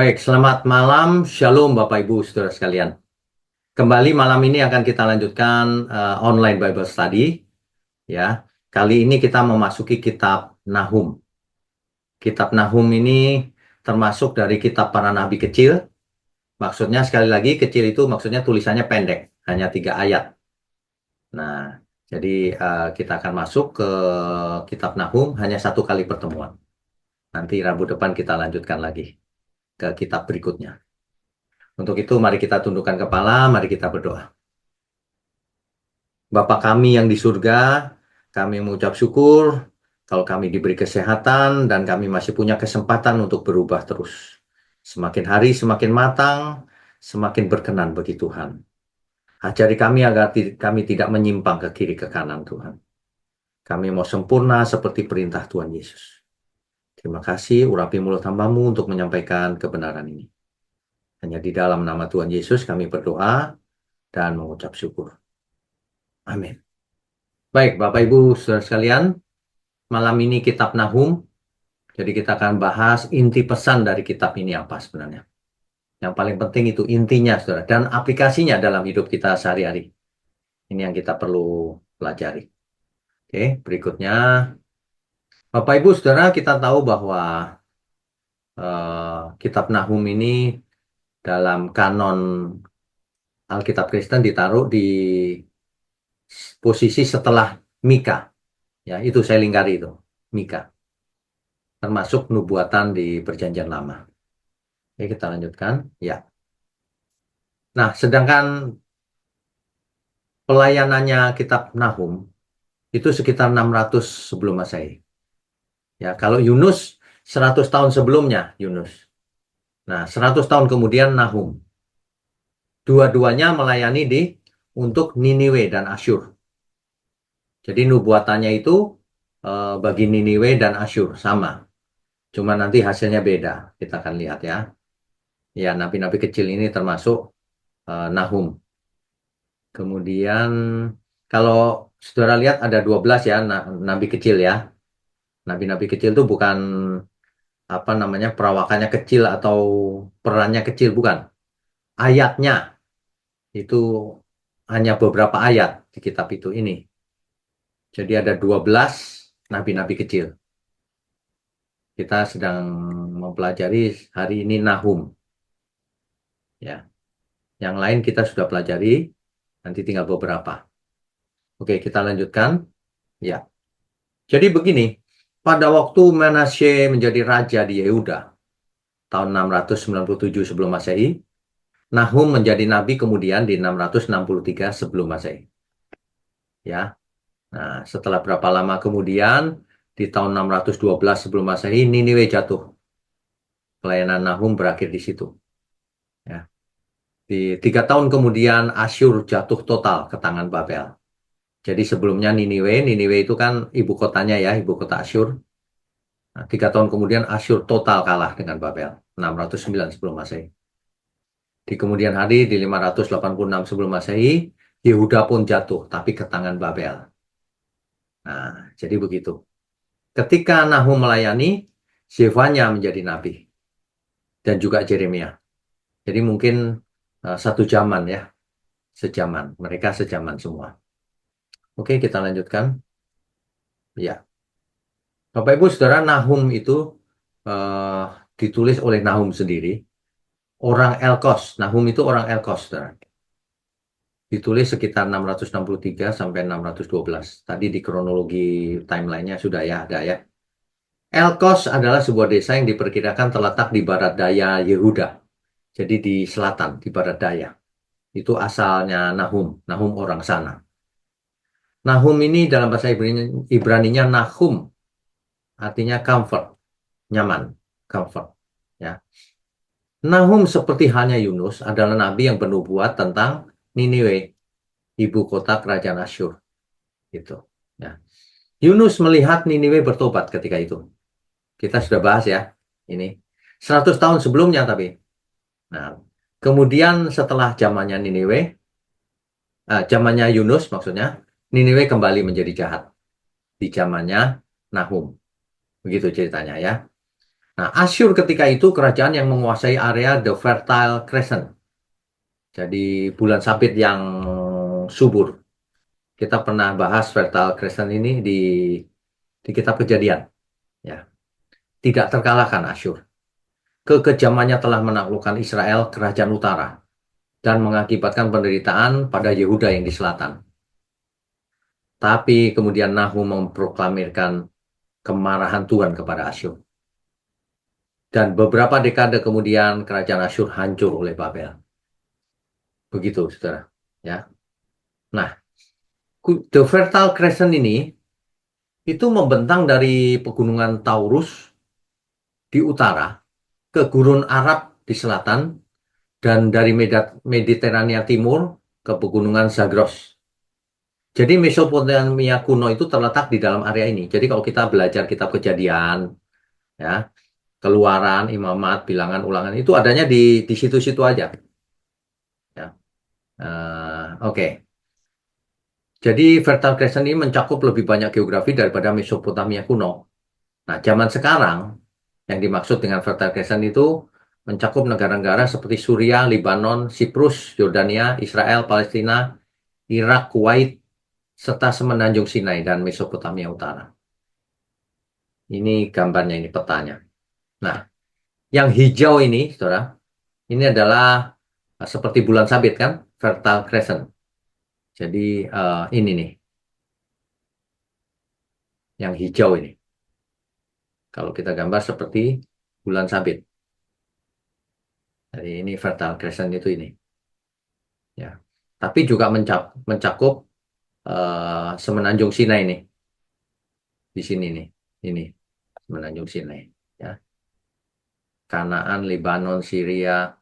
Baik, selamat malam, Shalom Bapak Ibu Saudara sekalian. Kembali malam ini akan kita lanjutkan online Bible Study, ya. Kali ini kita memasuki kitab Nahum. Kitab Nahum ini termasuk dari kitab para nabi kecil. Maksudnya sekali lagi kecil itu maksudnya tulisannya pendek, hanya 3 ayat. Nah, jadi kita akan masuk ke kitab Nahum hanya 1 kali pertemuan. Nanti Rabu depan kita lanjutkan lagi ke kitab berikutnya. Untuk itu mari kita tundukkan kepala, mari kita berdoa. Bapa kami yang di surga, kami mengucap syukur kalau kami diberi kesehatan dan kami masih punya kesempatan untuk berubah terus. Semakin hari semakin matang, semakin berkenan bagi Tuhan. Ajari kami agar kami tidak menyimpang ke kiri ke kanan Tuhan. Kami mau sempurna seperti perintah Tuhan Yesus. Terima kasih urapi mulut hamba-Mu untuk menyampaikan kebenaran ini. Hanya di dalam nama Tuhan Yesus kami berdoa dan mengucap syukur. Amin. Baik, Bapak Ibu Saudara sekalian, malam ini kitab Nahum. Jadi kita akan bahas inti pesan dari kitab ini apa sebenarnya. Yang paling penting itu intinya, Saudara, dan aplikasinya dalam hidup kita sehari-hari. Ini yang kita perlu pelajari. Oke, berikutnya. Bapak Ibu Saudara, kita tahu bahwa kitab Nahum ini dalam kanon Alkitab Kristen ditaruh di posisi setelah Mika. Ya, itu saya lingkari itu, Mika. Termasuk nubuatan di Perjanjian Lama. Oke, kita lanjutkan. Ya. Nah, sedangkan pelayanannya kitab Nahum itu sekitar 600 sebelum Masehi. Ya, kalau Yunus 100 tahun sebelumnya Yunus. Nah, 100 tahun kemudian Nahum. Dua-duanya melayani untuk Niniwe dan Asyur. Jadi nubuatannya itu bagi Niniwe dan Asyur sama. Cuma nanti hasilnya beda. Kita akan lihat ya. Ya, nabi-nabi kecil ini termasuk Nahum. Kemudian kalau saudara lihat ada 12 ya nabi kecil ya. Nabi-nabi kecil itu bukan apa namanya perawakannya kecil atau perannya kecil, bukan. Ayatnya itu hanya beberapa ayat di kitab itu ini. Jadi ada 12 nabi-nabi kecil. Kita sedang mempelajari hari ini Nahum. Ya. Yang lain kita sudah pelajari, nanti tinggal beberapa. Oke, kita lanjutkan. Ya. Jadi begini, pada waktu Manasye menjadi raja di Yehuda tahun 697 sebelum Masehi, Nahum menjadi nabi kemudian di 663 sebelum Masehi. Ya. Nah, setelah berapa lama kemudian di tahun 612 sebelum Masehi Niniwe jatuh. Pelayanan Nahum berakhir di situ. Ya. Di 3 tahun kemudian Asyur jatuh total ke tangan Babel. Jadi sebelumnya Niniwe itu kan ibu kotanya ya, ibu kota Asyur. Nah, 3 tahun kemudian Asyur total kalah dengan Babel, 609 sebelum Masehi. Di kemudian hari, di 586 sebelum Masehi, Yehuda pun jatuh, tapi ke tangan Babel. Nah, jadi begitu. Ketika Nahum melayani, Zefanya menjadi nabi. Dan juga Jeremia. Jadi mungkin satu zaman ya, sejaman. Mereka sejaman semua. Oke, kita lanjutkan. Ya. Bapak Ibu Saudara, Nahum itu uh, ditulis oleh Nahum sendiri. Orang Elkos. Nahum itu orang Elkos, Saudara. Ditulis sekitar 663 sampai 612. Tadi di kronologi timeline-nya sudah ya, ada ya. Elkos adalah sebuah desa yang diperkirakan terletak di barat daya Yehuda. Jadi di selatan, di barat daya. Itu asalnya Nahum. Nahum orang sana. Nahum ini dalam bahasa Ibraninya Nahum. Artinya comfort, nyaman, comfort. Ya. Nahum seperti halnya Yunus adalah nabi yang bernubuat tentang Niniwe, ibu kota kerajaan Asyur. Gitu. Ya. Yunus melihat Niniwe bertobat ketika itu. Kita sudah bahas ya, ini 100 tahun sebelumnya tapi. Nah, kemudian setelah zamannya Niniwe, zamannya Yunus maksudnya, Niniwe kembali menjadi jahat di zamannya Nahum. Begitu ceritanya ya. Nah, Asyur ketika itu kerajaan yang menguasai area The Fertile Crescent. Jadi bulan sabit yang subur. Kita pernah bahas Fertile Crescent ini di kitab Kejadian. Ya, tidak terkalahkan Asyur. Kekejamannya telah menaklukkan Israel, kerajaan utara, dan mengakibatkan penderitaan pada Yehuda yang di selatan. Tapi kemudian Nahum memproklamirkan kemarahan Tuhan kepada Asyur. Dan beberapa dekade kemudian kerajaan Asyur hancur oleh Babel. Begitu, saudara. Ya. Nah, The Fertile Crescent ini itu membentang dari pegunungan Taurus di utara ke gurun Arab di selatan dan dari Mediterania Timur ke pegunungan Zagros. Jadi Mesopotamia kuno itu terletak di dalam area ini. Jadi kalau kita belajar kitab Kejadian, ya, Keluaran, Imamat, Bilangan, Ulangan itu adanya di situ-situ aja. Ya. Oke. Jadi Fertile Crescent ini mencakup lebih banyak geografi daripada Mesopotamia kuno. Nah, zaman sekarang yang dimaksud dengan Fertile Crescent itu mencakup negara-negara seperti Suria, Lebanon, Siprus, Yordania, Israel, Palestina, Irak, Kuwait, serta semenanjung Sinai dan Mesopotamia Utara. Ini gambarnya, ini petanya. Nah, yang hijau ini, saudara, ini adalah seperti bulan sabit kan, Fertile Crescent. Jadi ini nih, yang hijau ini. Kalau kita gambar seperti bulan sabit. Jadi ini Fertile Crescent itu ini. Ya. Tapi juga mencakup semenanjung Sinai nih. Di sini nih. Ini semenanjung Sinai. Ya. Kanaan, Lebanon, Syria,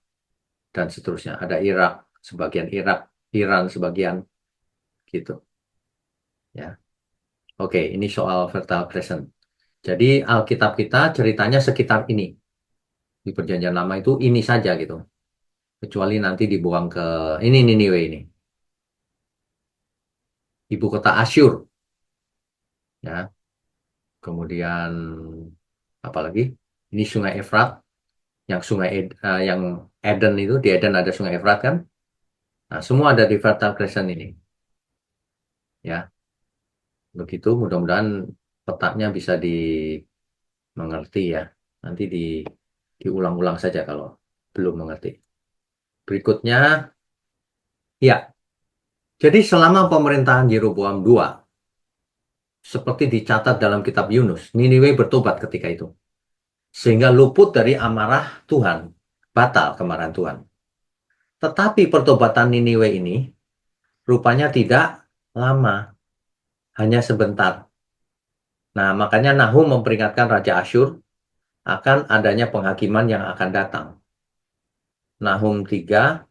dan seterusnya. Ada Irak, sebagian Irak, Iran, sebagian gitu. Ya. Oke, ini soal Fertile Crescent. Jadi Alkitab kita ceritanya sekitar ini. Di Perjanjian Lama itu ini saja gitu. Kecuali nanti dibuang ke ini Niniwe ini. Ibu kota Asyur. Ya. Kemudian apalagi? Ini Sungai Efrat, yang yang Eden itu, di Eden ada Sungai Efrat kan? Nah, semua ada di Fertile Crescent ini. Ya, begitu. Mudah-mudahan petanya bisa dimengerti ya. Nanti diulang-ulang saja kalau belum mengerti. Berikutnya, ya. Jadi selama pemerintahan Yeroboam II, seperti dicatat dalam kitab Yunus, Niniwe bertobat ketika itu. Sehingga luput dari amarah Tuhan, batal kemarahan Tuhan. Tetapi pertobatan Niniwe ini rupanya tidak lama, hanya sebentar. Nah, makanya Nahum memperingatkan Raja Asyur akan adanya penghakiman yang akan datang. Nahum 3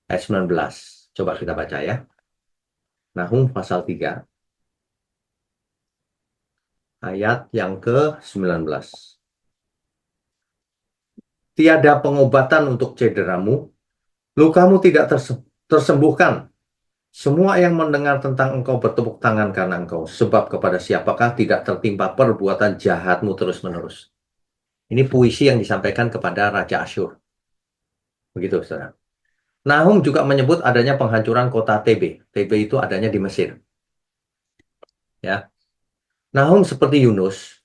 ayat 19. Coba kita baca ya. Nahum pasal 3 ayat yang ke-19. Tiada pengobatan untuk cederamu, lukamu tidak tersembuhkan. Semua yang mendengar tentang engkau bertepuk tangan karena engkau, sebab kepada siapakah tidak tertimpa perbuatan jahatmu terus-menerus. Ini puisi yang disampaikan kepada Raja Asyur. Begitu, saudara. Nahum juga menyebut adanya penghancuran kota TB. TB itu adanya di Mesir. Ya. Nahum seperti Yunus,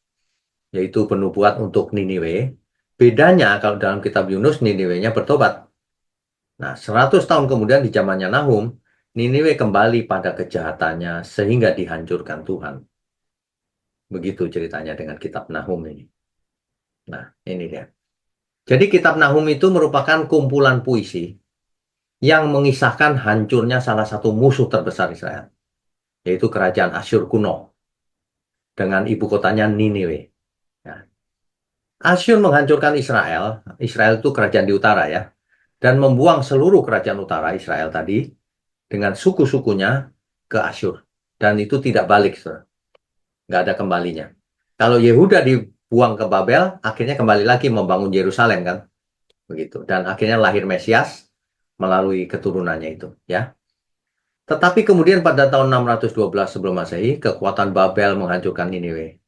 yaitu penubuat untuk Niniwe. Bedanya kalau dalam kitab Yunus, Niniwe-nya bertobat. Nah, 100 tahun kemudian di zamannya Nahum, Niniwe kembali pada kejahatannya sehingga dihancurkan Tuhan. Begitu ceritanya dengan kitab Nahum ini. Nah, ini dia. Jadi kitab Nahum itu merupakan kumpulan puisi yang mengisahkan hancurnya salah satu musuh terbesar Israel, yaitu kerajaan Asyur kuno dengan ibu kotanya Niniwe. Ya. Asyur menghancurkan Israel. Israel itu kerajaan di utara ya, dan membuang seluruh kerajaan utara Israel tadi dengan suku-sukunya ke Asyur. Dan itu tidak balik, saudara. Nggak ada kembalinya. Kalau Yehuda dibuang ke Babel, akhirnya kembali lagi membangun Yerusalem kan, begitu. Dan akhirnya lahir Mesias melalui keturunannya itu, ya. Tetapi kemudian pada tahun 612 sebelum Masehi, kekuatan Babel menghancurkan Niniwe.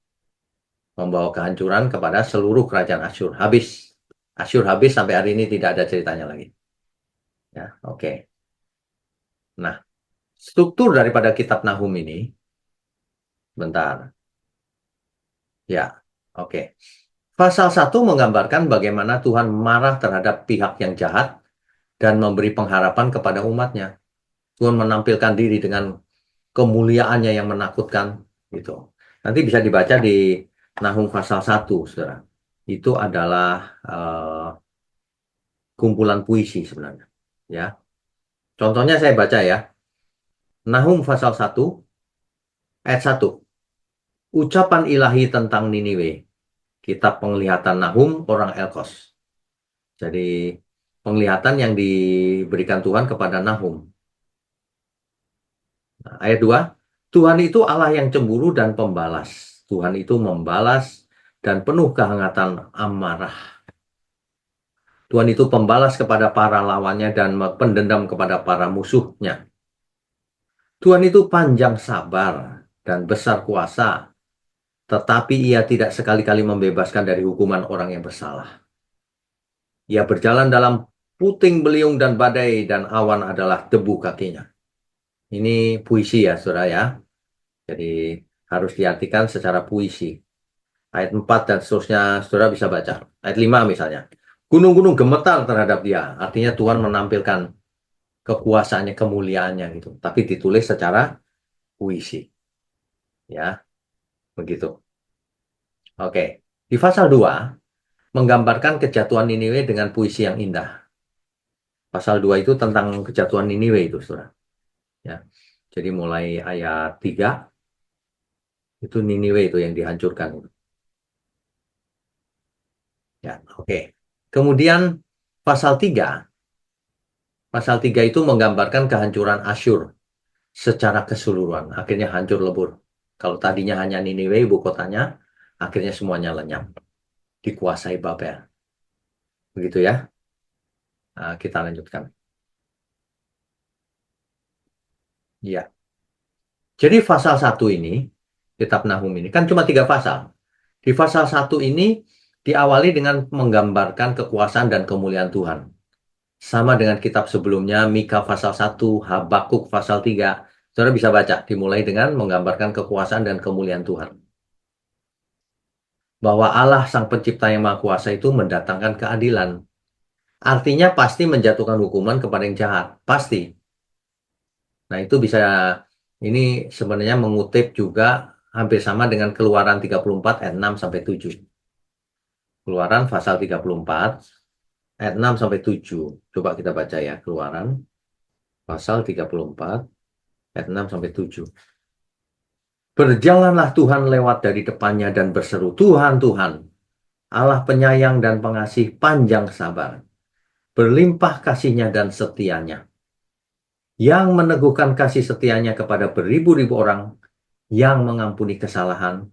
membawa kehancuran kepada seluruh kerajaan Asyur. Habis. Asyur habis sampai hari ini tidak ada ceritanya lagi. Ya, oke. Nah, struktur daripada kitab Nahum ini, bentar. Ya, oke. Pasal 1 menggambarkan bagaimana Tuhan marah terhadap pihak yang jahat dan memberi pengharapan kepada umatnya. Tuhan menampilkan diri dengan kemuliaannya yang menakutkan, gitu. Nanti bisa dibaca di Nahum pasal 1, saudara. Itu adalah kumpulan puisi sebenarnya. Ya, contohnya saya baca ya. Nahum pasal 1 ayat 1. Ucapan ilahi tentang Niniwe. Kitab penglihatan Nahum orang Elkos. Jadi penglihatan yang diberikan Tuhan kepada Nahum. Nah, ayat 2. Tuhan itu Allah yang cemburu dan pembalas. Tuhan itu membalas dan penuh kehangatan amarah. Tuhan itu pembalas kepada para lawannya dan pendendam kepada para musuhnya. Tuhan itu panjang sabar dan besar kuasa, tetapi ia tidak sekali-kali membebaskan dari hukuman orang yang bersalah. Ia berjalan dalam puting beliung dan badai, dan awan adalah debu kakinya. Ini puisi ya, saudara ya. Jadi harus diartikan secara puisi. Ayat 4 dan seterusnya, saudara bisa baca. Ayat 5 misalnya. Gunung-gunung gemetar terhadap dia. Artinya Tuhan menampilkan kekuasaannya, kemuliaannya gitu. Tapi ditulis secara puisi. Ya, begitu. Oke. Di pasal 2, menggambarkan kejatuhan Niniwe dengan puisi yang indah. Pasal 2 itu tentang kejatuhan Niniwe itu, saudara. Ya. Jadi mulai ayat 3, itu Niniwe itu yang dihancurkan. Ya, oke. Kemudian pasal 3 itu menggambarkan kehancuran Asyur secara keseluruhan. Akhirnya hancur lebur. Kalau tadinya hanya Niniwe ibu kotanya, akhirnya semuanya lenyap. Dikuasai Babel. Begitu ya. Nah, kita lanjutkan. Ya. Jadi pasal 1 ini, kitab Nahum ini, kan cuma 3 pasal. Di pasal 1 ini diawali dengan menggambarkan kekuasaan dan kemuliaan Tuhan. Sama dengan kitab sebelumnya, Mika pasal 1, Habakuk pasal 3. Saudara bisa baca, dimulai dengan menggambarkan kekuasaan dan kemuliaan Tuhan. Bahwa Allah Sang Pencipta yang Maha Kuasa itu mendatangkan keadilan. Artinya pasti menjatuhkan hukuman kepada yang jahat. Pasti. Nah itu bisa, ini sebenarnya mengutip juga hampir sama dengan Keluaran 34 ayat 6-7. Keluaran pasal 34 ayat 6-7. Coba kita baca ya, Keluaran pasal 34 ayat 6-7. Berjalanlah Tuhan lewat dari depannya dan berseru, Tuhan, Tuhan, Allah penyayang dan pengasih, panjang sabar, berlimpah kasihnya dan setianya, yang meneguhkan kasih setianya kepada beribu-ribu orang, yang mengampuni kesalahan,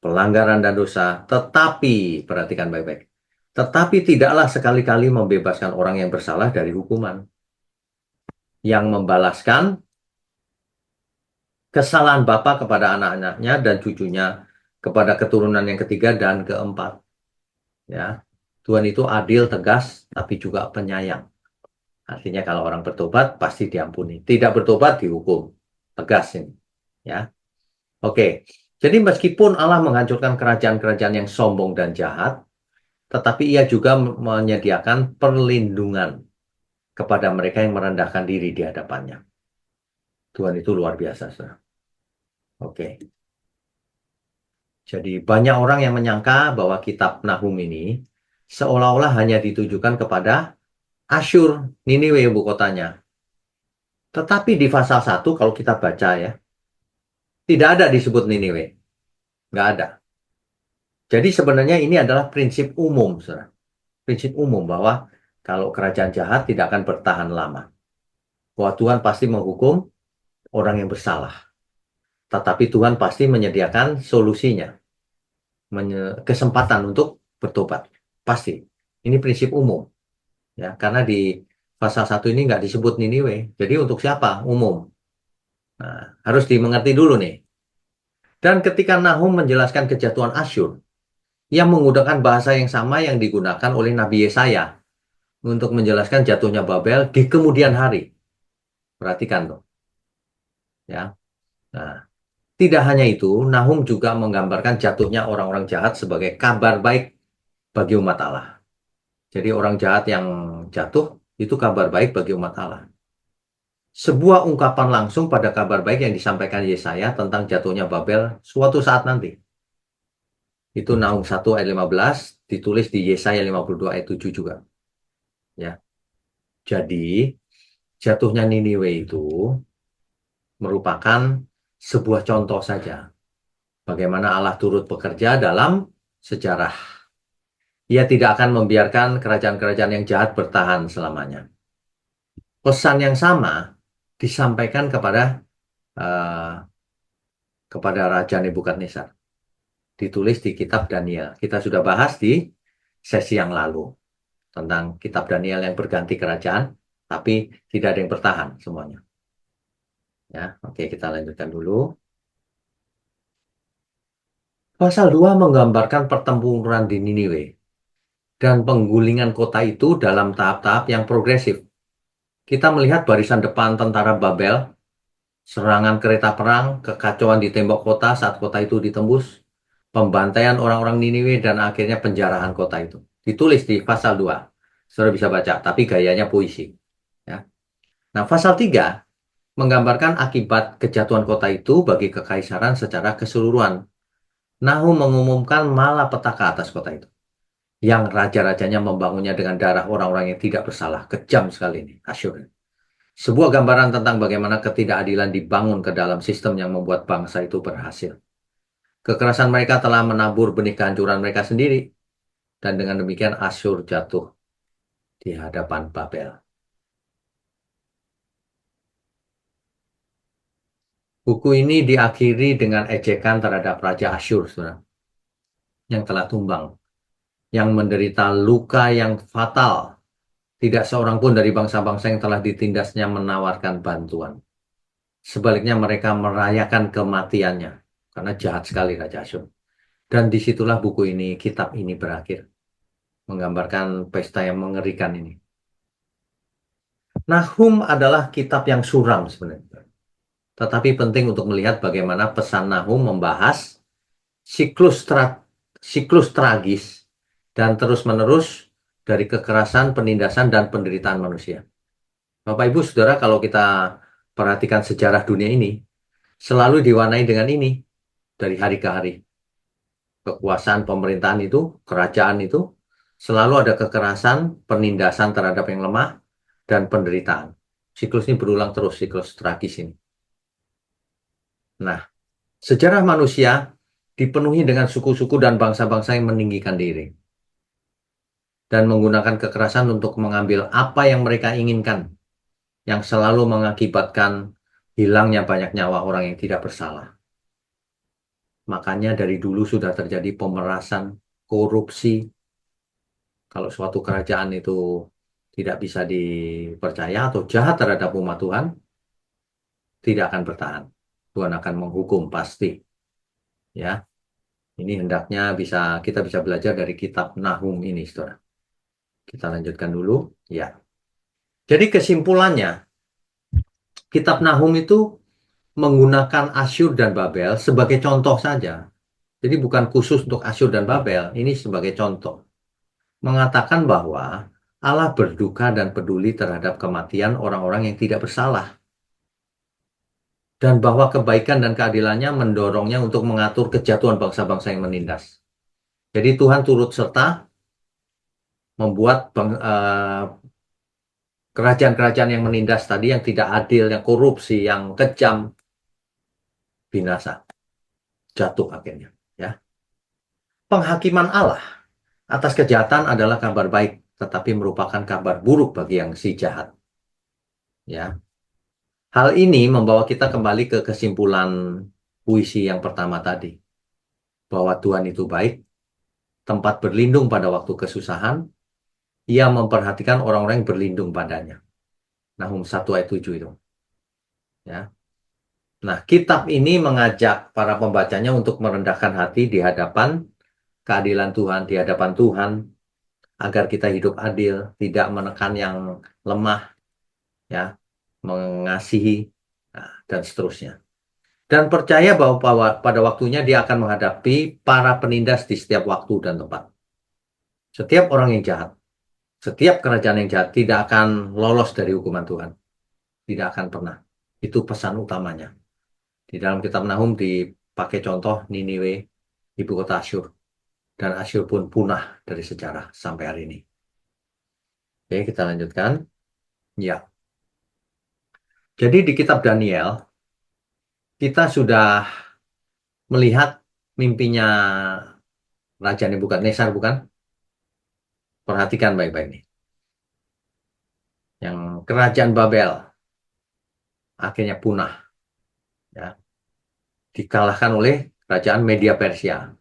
pelanggaran dan dosa, tetapi, perhatikan baik-baik, tetapi tidaklah sekali-kali membebaskan orang yang bersalah dari hukuman, yang membalaskan kesalahan bapa kepada anak-anaknya dan cucunya, kepada keturunan yang ketiga dan keempat. Ya, Tuhan itu adil, tegas, tapi juga penyayang. Artinya kalau orang bertobat pasti diampuni, tidak bertobat dihukum. Tegas ini. Ya, oke. Jadi meskipun Allah menghancurkan kerajaan-kerajaan yang sombong dan jahat, tetapi Ia juga menyediakan perlindungan kepada mereka yang merendahkan diri di hadapannya. Tuhan itu luar biasa, saudara. Oke. Jadi banyak orang yang menyangka bahwa kitab Nahum ini seolah-olah hanya ditujukan kepada Asyur, Niniwe ibu kotanya. Tetapi di pasal 1 kalau kita baca ya, tidak ada disebut Niniwe. Nggak ada. Jadi sebenarnya ini adalah prinsip umum, saudara. Prinsip umum bahwa kalau kerajaan jahat tidak akan bertahan lama. Bahwa Tuhan pasti menghukum orang yang bersalah. Tetapi Tuhan pasti menyediakan solusinya. Kesempatan untuk bertobat. Pasti. Ini prinsip umum. Ya, karena di pasal 1 ini nggak disebut Niniwe. Jadi untuk siapa? Umum. Nah, harus dimengerti dulu nih. Dan ketika Nahum menjelaskan kejatuhan Asyur, yang menggunakan bahasa yang sama yang digunakan oleh Nabi Yesaya untuk menjelaskan jatuhnya Babel di kemudian hari. Perhatikan tuh, ya. Nah, tidak hanya itu, Nahum juga menggambarkan jatuhnya orang-orang jahat sebagai kabar baik bagi umat Allah. Jadi orang jahat yang jatuh itu kabar baik bagi umat Allah. Sebuah ungkapan langsung pada kabar baik yang disampaikan Yesaya tentang jatuhnya Babel suatu saat nanti. Itu Nahum 1 ayat 15, ditulis di Yesaya 52 ayat 7 juga. Ya. Jadi, jatuhnya Niniwe itu merupakan sebuah contoh saja. Bagaimana Allah turut bekerja dalam sejarah. Ia tidak akan membiarkan kerajaan-kerajaan yang jahat bertahan selamanya. Pesan yang sama disampaikan uh, kepada Raja Nebukadnezar. Ditulis di kitab Daniel. Kita sudah bahas di sesi yang lalu tentang kitab Daniel yang berganti kerajaan, tapi tidak ada yang bertahan semuanya. Ya, oke, kita lanjutkan dulu. Pasal 2 menggambarkan pertempuran di Niniwe dan penggulingan kota itu dalam tahap-tahap yang progresif. Kita melihat barisan depan tentara Babel, serangan kereta perang, kekacauan di tembok kota saat kota itu ditembus, pembantaian orang-orang Niniwe, dan akhirnya penjarahan kota itu. Ditulis di pasal 2. Saudara bisa baca, tapi gayanya puisi. Ya. Nah, pasal 3 menggambarkan akibat kejatuhan kota itu bagi kekaisaran secara keseluruhan. Nahum mengumumkan malapetaka atas kota itu, yang raja-rajanya membangunnya dengan darah orang-orang yang tidak bersalah. Kejam sekali ini, Asyur. Sebuah gambaran tentang bagaimana ketidakadilan dibangun ke dalam sistem yang membuat bangsa itu berhasil. Kekerasan mereka telah menabur benih kehancuran mereka sendiri, dan dengan demikian Asyur jatuh di hadapan Babel. Buku ini diakhiri dengan ejekan terhadap Raja Asyur, saudara, yang telah tumbang, yang menderita luka yang fatal. Tidak seorang pun dari bangsa-bangsa yang telah ditindasnya menawarkan bantuan. Sebaliknya mereka merayakan kematiannya, karena jahat sekali Raja Asyur. Dan disitulah buku ini, kitab ini berakhir. Menggambarkan pesta yang mengerikan ini. Nahum adalah kitab yang suram sebenarnya. Tetapi penting untuk melihat bagaimana pesan Nahum membahas siklus, siklus tragis dan terus-menerus dari kekerasan, penindasan, dan penderitaan manusia. Bapak, Ibu, Saudara, kalau kita perhatikan sejarah dunia ini, selalu diwarnai dengan ini dari hari ke hari. Kekuasaan pemerintahan itu, kerajaan itu, selalu ada kekerasan, penindasan terhadap yang lemah, dan penderitaan. Siklus ini berulang terus, siklus tragis ini. Nah, sejarah manusia dipenuhi dengan suku-suku dan bangsa-bangsa yang meninggikan diri dan menggunakan kekerasan untuk mengambil apa yang mereka inginkan, yang selalu mengakibatkan hilangnya banyak nyawa orang yang tidak bersalah. Makanya dari dulu sudah terjadi pemerasan, korupsi. Kalau suatu kerajaan itu tidak bisa dipercaya atau jahat terhadap umat Tuhan, tidak akan bertahan. Tuhan akan menghukum pasti. Ya, ini hendaknya kita bisa belajar dari kitab Nahum ini, saudara. Kita lanjutkan dulu. Ya. Jadi kesimpulannya, kitab Nahum itu menggunakan Asyur dan Babel sebagai contoh saja. Jadi bukan khusus untuk Asyur dan Babel, ini sebagai contoh. Mengatakan bahwa Allah berduka dan peduli terhadap kematian orang-orang yang tidak bersalah. Dan bahwa kebaikan dan keadilannya mendorongnya untuk mengatur kejatuhan bangsa-bangsa yang menindas. Jadi Tuhan turut serta membuat kerajaan-kerajaan yang menindas tadi, yang tidak adil, yang korupsi, yang kejam, binasa, jatuh akhirnya. Ya. Penghakiman Allah atas kejahatan adalah kabar baik, tetapi merupakan kabar buruk bagi yang si jahat. Ya. Hal ini membawa kita kembali ke kesimpulan puisi yang pertama tadi, bahwa Tuhan itu baik, tempat berlindung pada waktu kesusahan, Ia memperhatikan orang-orang yang berlindung padanya. Nahum 1 ayat 7 itu. Ya. Nah, kitab ini mengajak para pembacanya untuk merendahkan hati di hadapan keadilan Tuhan di hadapan Tuhan, agar kita hidup adil, tidak menekan yang lemah, ya, mengasihi, nah, dan seterusnya. Dan percaya bahwa pada waktunya dia akan menghadapi para penindas di setiap waktu dan tempat. Setiap orang yang jahat, setiap kerajaan yang jahat tidak akan lolos dari hukuman Tuhan. Tidak akan pernah. Itu pesan utamanya. Di dalam kitab Nahum dipakai contoh Niniwe, ibu kota Asyur. Dan Asyur pun punah dari sejarah sampai hari ini. Oke, kita lanjutkan. Ya. Jadi di kitab Daniel, kita sudah melihat mimpinya Raja Nebukadnezar, bukan? Perhatikan baik-baik nih. Yang kerajaan Babel akhirnya punah, ya, dikalahkan oleh kerajaan Media Persia.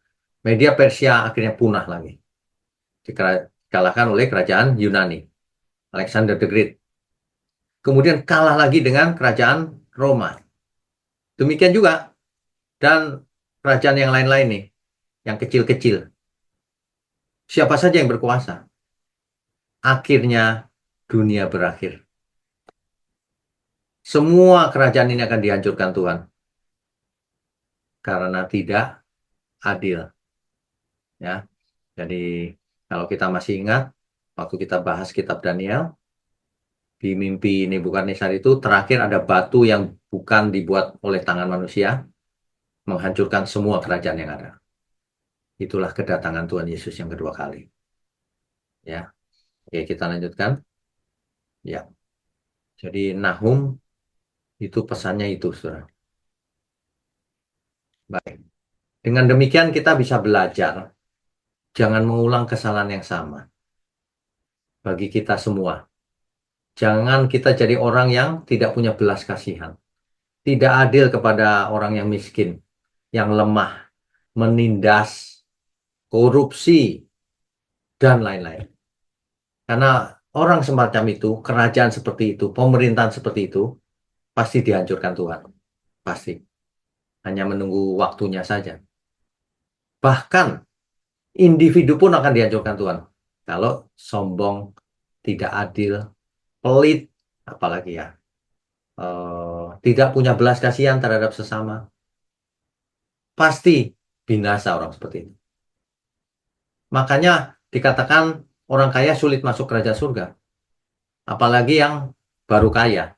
Media Persia akhirnya punah lagi, dikalahkan oleh kerajaan Yunani, Alexander the Great. Kemudian kalah lagi dengan kerajaan Roma. Demikian juga dan kerajaan yang lain-lain nih, yang kecil-kecil. Siapa saja yang berkuasa, akhirnya dunia berakhir. Semua kerajaan ini akan dihancurkan Tuhan karena tidak adil. Ya, jadi kalau kita masih ingat waktu kita bahas kitab Daniel, di mimpi Nebukadnezar itu terakhir ada batu yang bukan dibuat oleh tangan manusia, menghancurkan semua kerajaan yang ada. Itulah kedatangan Tuhan Yesus yang kedua kali. Ya, oke, kita lanjutkan. Ya, jadi Nahum itu pesannya itu, saudara. Baik. Dengan demikian kita bisa belajar, jangan mengulang kesalahan yang sama. Bagi kita semua, jangan kita jadi orang yang tidak punya belas kasihan, tidak adil kepada orang yang miskin, yang lemah, menindas, korupsi, dan lain-lain. Karena orang semacam itu, kerajaan seperti itu, pemerintahan seperti itu, pasti dihancurkan Tuhan. Pasti. Hanya menunggu waktunya saja. Bahkan, individu pun akan dihancurkan Tuhan. Kalau sombong, tidak adil, pelit, apalagi ya, tidak punya belas kasihan terhadap sesama, pasti binasa orang seperti itu. Makanya dikatakan orang kaya sulit masuk kerajaan surga. Apalagi yang baru kaya.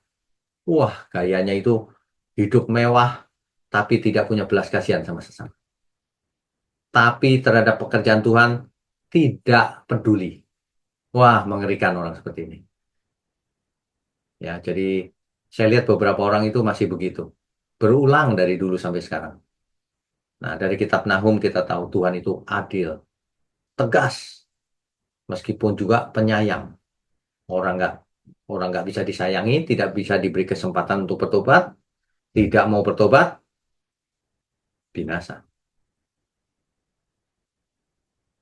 Wah, gayanya itu hidup mewah, tapi tidak punya belas kasihan sama sesama. Tapi terhadap pekerjaan Tuhan, tidak peduli. Wah, mengerikan orang seperti ini. Ya, jadi saya lihat beberapa orang itu masih begitu. Berulang dari dulu sampai sekarang. Nah, dari kitab Nahum kita tahu Tuhan itu adil, tegas, meskipun juga penyayang. Orang nggak bisa disayangi, tidak bisa diberi kesempatan untuk bertobat, tidak mau bertobat, binasa.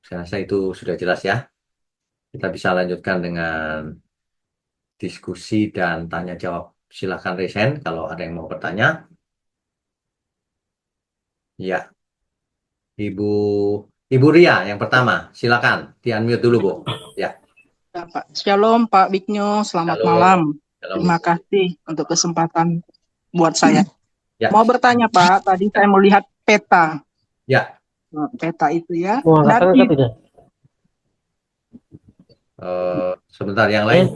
Saya rasa itu sudah jelas ya. Kita bisa lanjutkan dengan diskusi dan tanya jawab. Silakan resen kalau ada yang mau bertanya. Ya, Ibu Ibu Ria yang pertama, silakan di-unmute dulu, Bu. Ya. Ya, Pak. Shalom Pak Bigno, selamat Halo. malam. Halo. Terima kasih untuk kesempatan buat saya. Ya. Mau bertanya Pak, tadi saya melihat peta. Ya. Peta itu ya. Sebentar, yang lain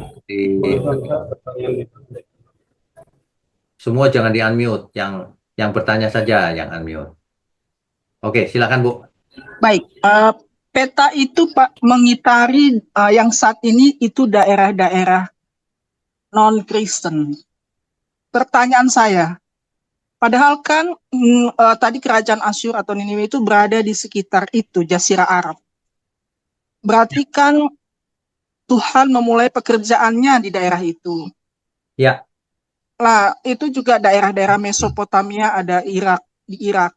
semua jangan di-unmute, yang bertanya saja yang unmute. Oke, silakan Bu. Baik, peta itu Pak mengitari yang saat ini itu daerah-daerah non-Kristen. Pertanyaan saya, padahal kan tadi kerajaan Asyur atau Niniwe itu berada di sekitar itu, Jazirah Arab. Berarti kan Tuhan memulai pekerjaannya di daerah itu. Ya. Lah, itu juga daerah-daerah Mesopotamia, ada Irak, di Irak.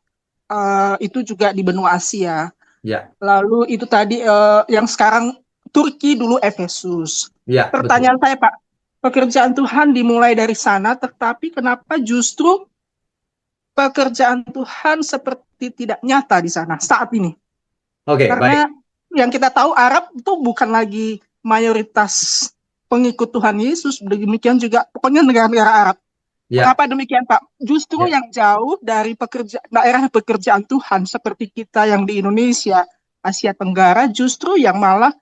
Itu juga di benua Asia. Ya. Lalu itu tadi yang sekarang Turki dulu Efesus. Ya, pertanyaan betul. Saya Pak, pekerjaan Tuhan dimulai dari sana, tetapi kenapa justru pekerjaan Tuhan seperti tidak nyata di sana saat ini? Oke, baik. Karena yang kita tahu Arab itu bukan lagi mayoritas pengikut Tuhan Yesus, demikian juga pokoknya negara-negara Arab. Ya, Mengapa demikian, Pak? Justru ya, yang jauh dari daerah pekerjaan Tuhan seperti kita yang di Indonesia, Asia Tenggara, justru yang malah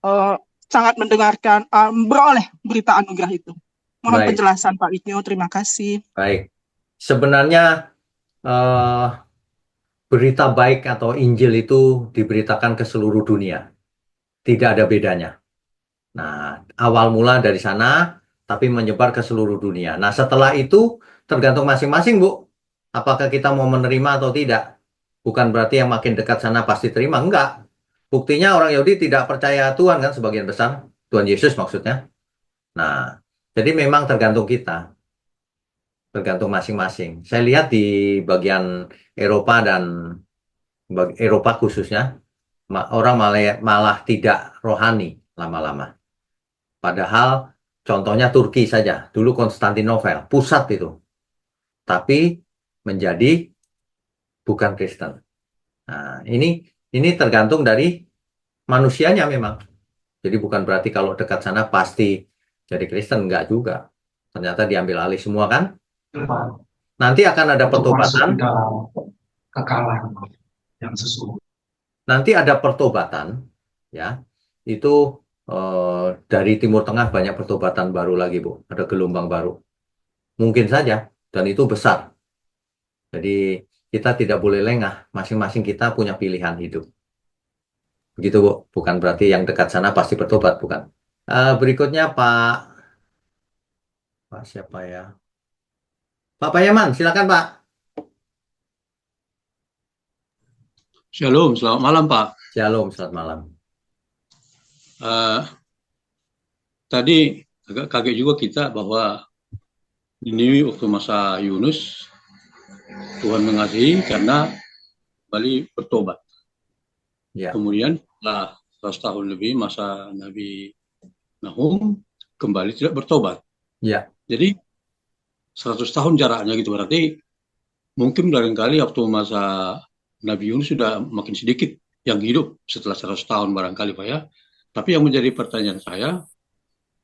eh, sangat mendengarkan, beroleh berita anugerah itu. Mohon baik, penjelasan Pak Ignyo, terima kasih. baik. Sebenarnya eh, berita baik atau Injil itu diberitakan ke seluruh dunia. Tidak ada bedanya. Nah, awal mula dari sana, tapi menyebar ke seluruh dunia. Nah, setelah itu tergantung masing-masing, Bu. Apakah kita mau menerima atau tidak? Bukan berarti yang makin dekat sana pasti terima. Enggak. Buktinya orang Yahudi tidak percaya Tuhan kan sebagian besar. Tuhan Yesus maksudnya. Nah, jadi memang tergantung kita. Tergantung masing-masing. Saya lihat di bagian Eropa dan Eropa khususnya, orang malah tidak rohani lama-lama. Padahal contohnya Turki saja, dulu Konstantinopel, pusat itu, tapi menjadi bukan Kristen. Nah, ini tergantung dari manusianya memang. Jadi bukan berarti kalau dekat sana pasti jadi Kristen, enggak juga. Ternyata diambil alih semua kan. Nanti akan ada untuk masuk pertobatan, di dalam kekalahan yang sesungguhnya. nanti ada pertobatan, ya. Itu dari Timur Tengah banyak pertobatan baru lagi, Bu. Ada gelombang baru. Mungkin saja, dan itu besar. Jadi kita tidak boleh lengah, masing-masing kita punya pilihan hidup. Begitu, Bu. Bukan berarti yang dekat sana pasti bertobat, bukan. Berikutnya Pak siapa ya? Pak Payaman, silakan Pak. Shalom, selamat malam Pak. Shalom, selamat malam. Eh, Tadi agak kaget juga kita bahwa ini waktu masa Yunus, Tuhan mengasihi karena kembali bertobat. Ya, Kemudian setelah 100 tahun lebih masa Nabi Nahum kembali tidak bertobat. ya, Jadi 100 tahun jaraknya gitu, berarti mungkin barangkali waktu masa Nabi Yunus sudah makin sedikit yang hidup setelah 100 tahun barangkali Pak ya. Tapi yang menjadi pertanyaan saya,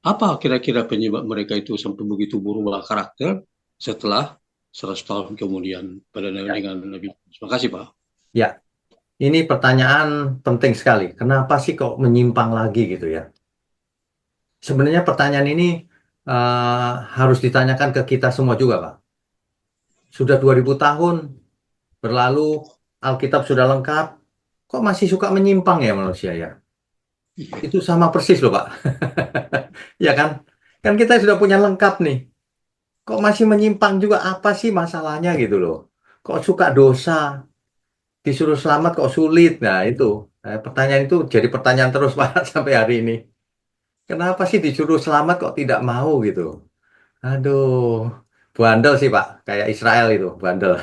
apa kira-kira penyebab mereka itu sampai begitu berubah karakter setelah 100 tahun kemudian pada ya, dengan Nabi? Terima kasih Pak. ya. Ini pertanyaan penting sekali. Kenapa sih kok menyimpang lagi gitu ya? Sebenarnya pertanyaan ini harus ditanyakan ke kita semua juga, Pak. Sudah 2000 tahun berlalu, Alkitab sudah lengkap, kok masih suka menyimpang ya manusia ya? Itu sama persis loh, Pak. Ya kan? Kan kita sudah punya lengkap nih. Kok masih menyimpang juga? Apa sih masalahnya gitu loh? Kok suka dosa? Disuruh selamat kok sulit? Nah, itu. Pertanyaan itu jadi pertanyaan terus, Pak, sampai hari ini. Kenapa sih disuruh selamat kok tidak mau gitu? Aduh, bandel sih Pak, kayak Israel itu, bandel.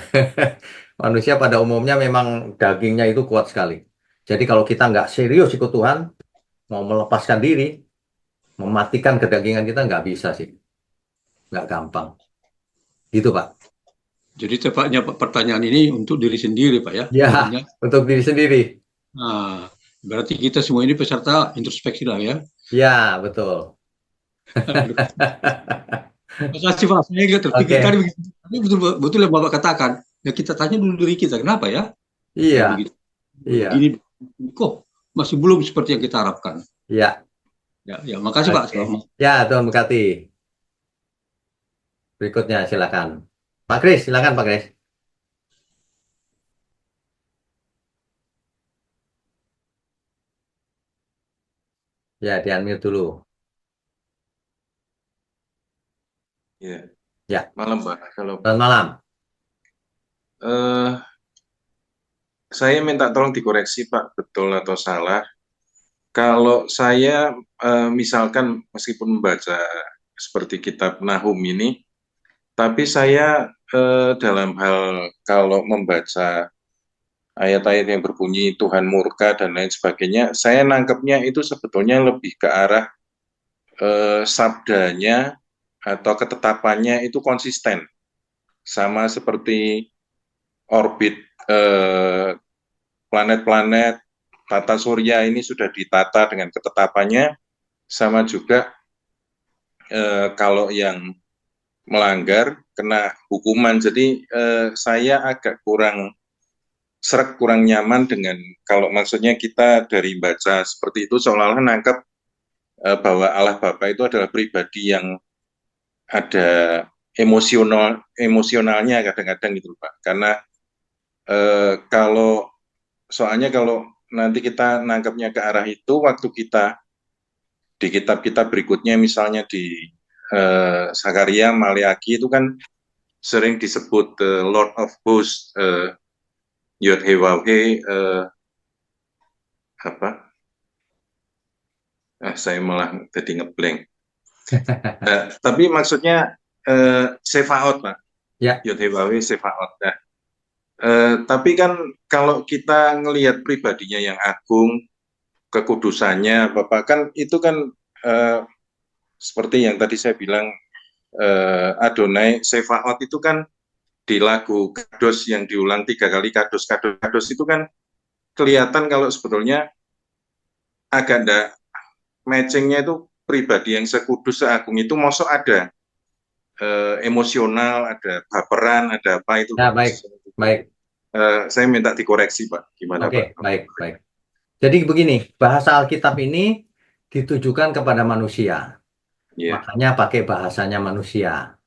Manusia pada umumnya memang dagingnya itu kuat sekali. Jadi kalau kita nggak serius ikut Tuhan, mau melepaskan diri, mematikan kedagingan kita nggak bisa sih, nggak gampang. Gitu Pak. Jadi tepatnya Pak, pertanyaan ini untuk diri sendiri Pak ya. Ya, Bukannya, untuk diri sendiri. nah, berarti kita semua ini peserta introspeksi lah ya. Ya, betul. Terima kasih Pak, saya juga terpikir tadi Oke, begitu. Tapi betul, betul yang Bapak katakan, ya kita tanya dulu diri kita, kenapa ya? Kayak iya, begitu. iya, Gini, kok masih belum seperti yang kita harapkan. iya. Ya, ya, makasih Pak. Oke. Selamat. Ya, Tuhan berkati. Berikutnya silakan. Pak Kris, silakan Pak Kris. Ya, di-unmute dulu. Ya, Ya, malam Pak. Kalau selamat malam. saya minta tolong dikoreksi Pak, betul atau salah. Kalau saya misalkan meskipun membaca seperti kitab Nahum ini, tapi saya dalam hal kalau membaca ayat-ayat yang berbunyi Tuhan murka dan lain sebagainya, saya nangkepnya itu sebetulnya lebih ke arah sabdanya atau ketetapannya itu konsisten, sama seperti orbit planet-planet tata surya ini sudah ditata dengan ketetapannya, sama juga kalau yang melanggar kena hukuman. Jadi saya agak kurang sreg, kurang nyaman dengan kalau maksudnya kita dari baca seperti itu seolah-olah nangkep bahwa Allah Bapa itu adalah pribadi yang ada emosionalnya kadang-kadang gitu Pak. Karena kalau soalnya kalau nanti kita nangkepnya ke arah itu, waktu kita di kitab-kitab berikutnya misalnya di Zakaria, Maleaki itu kan sering disebut Lord of Hosts, Yod-Heh-Waw-Heh, apa? Saya malah jadi ngeblank. Tapi maksudnya Sefaot, Pak. Ya. Yod-Heh-Waw-Heh, Sefaot. Nah, tapi kan kalau kita ngelihat pribadinya yang agung, kekudusannya, Bapak, kan itu kan seperti yang tadi saya bilang, Adonai Sefaot itu kan di lagu Kados yang diulang 3 kali, Kados, Kados, Kados itu kan kelihatan kalau sebetulnya agak ndak matchingnya itu pribadi yang sekudus, seagung itu mosok ada emosional, ada baperan, ada apa itu. Ya, baik, baik. Saya minta dikoreksi Pak, gimana Oke, Pak? baik, baik. Jadi begini, bahasa Alkitab ini ditujukan kepada manusia. Iya, Makanya pakai bahasanya manusia.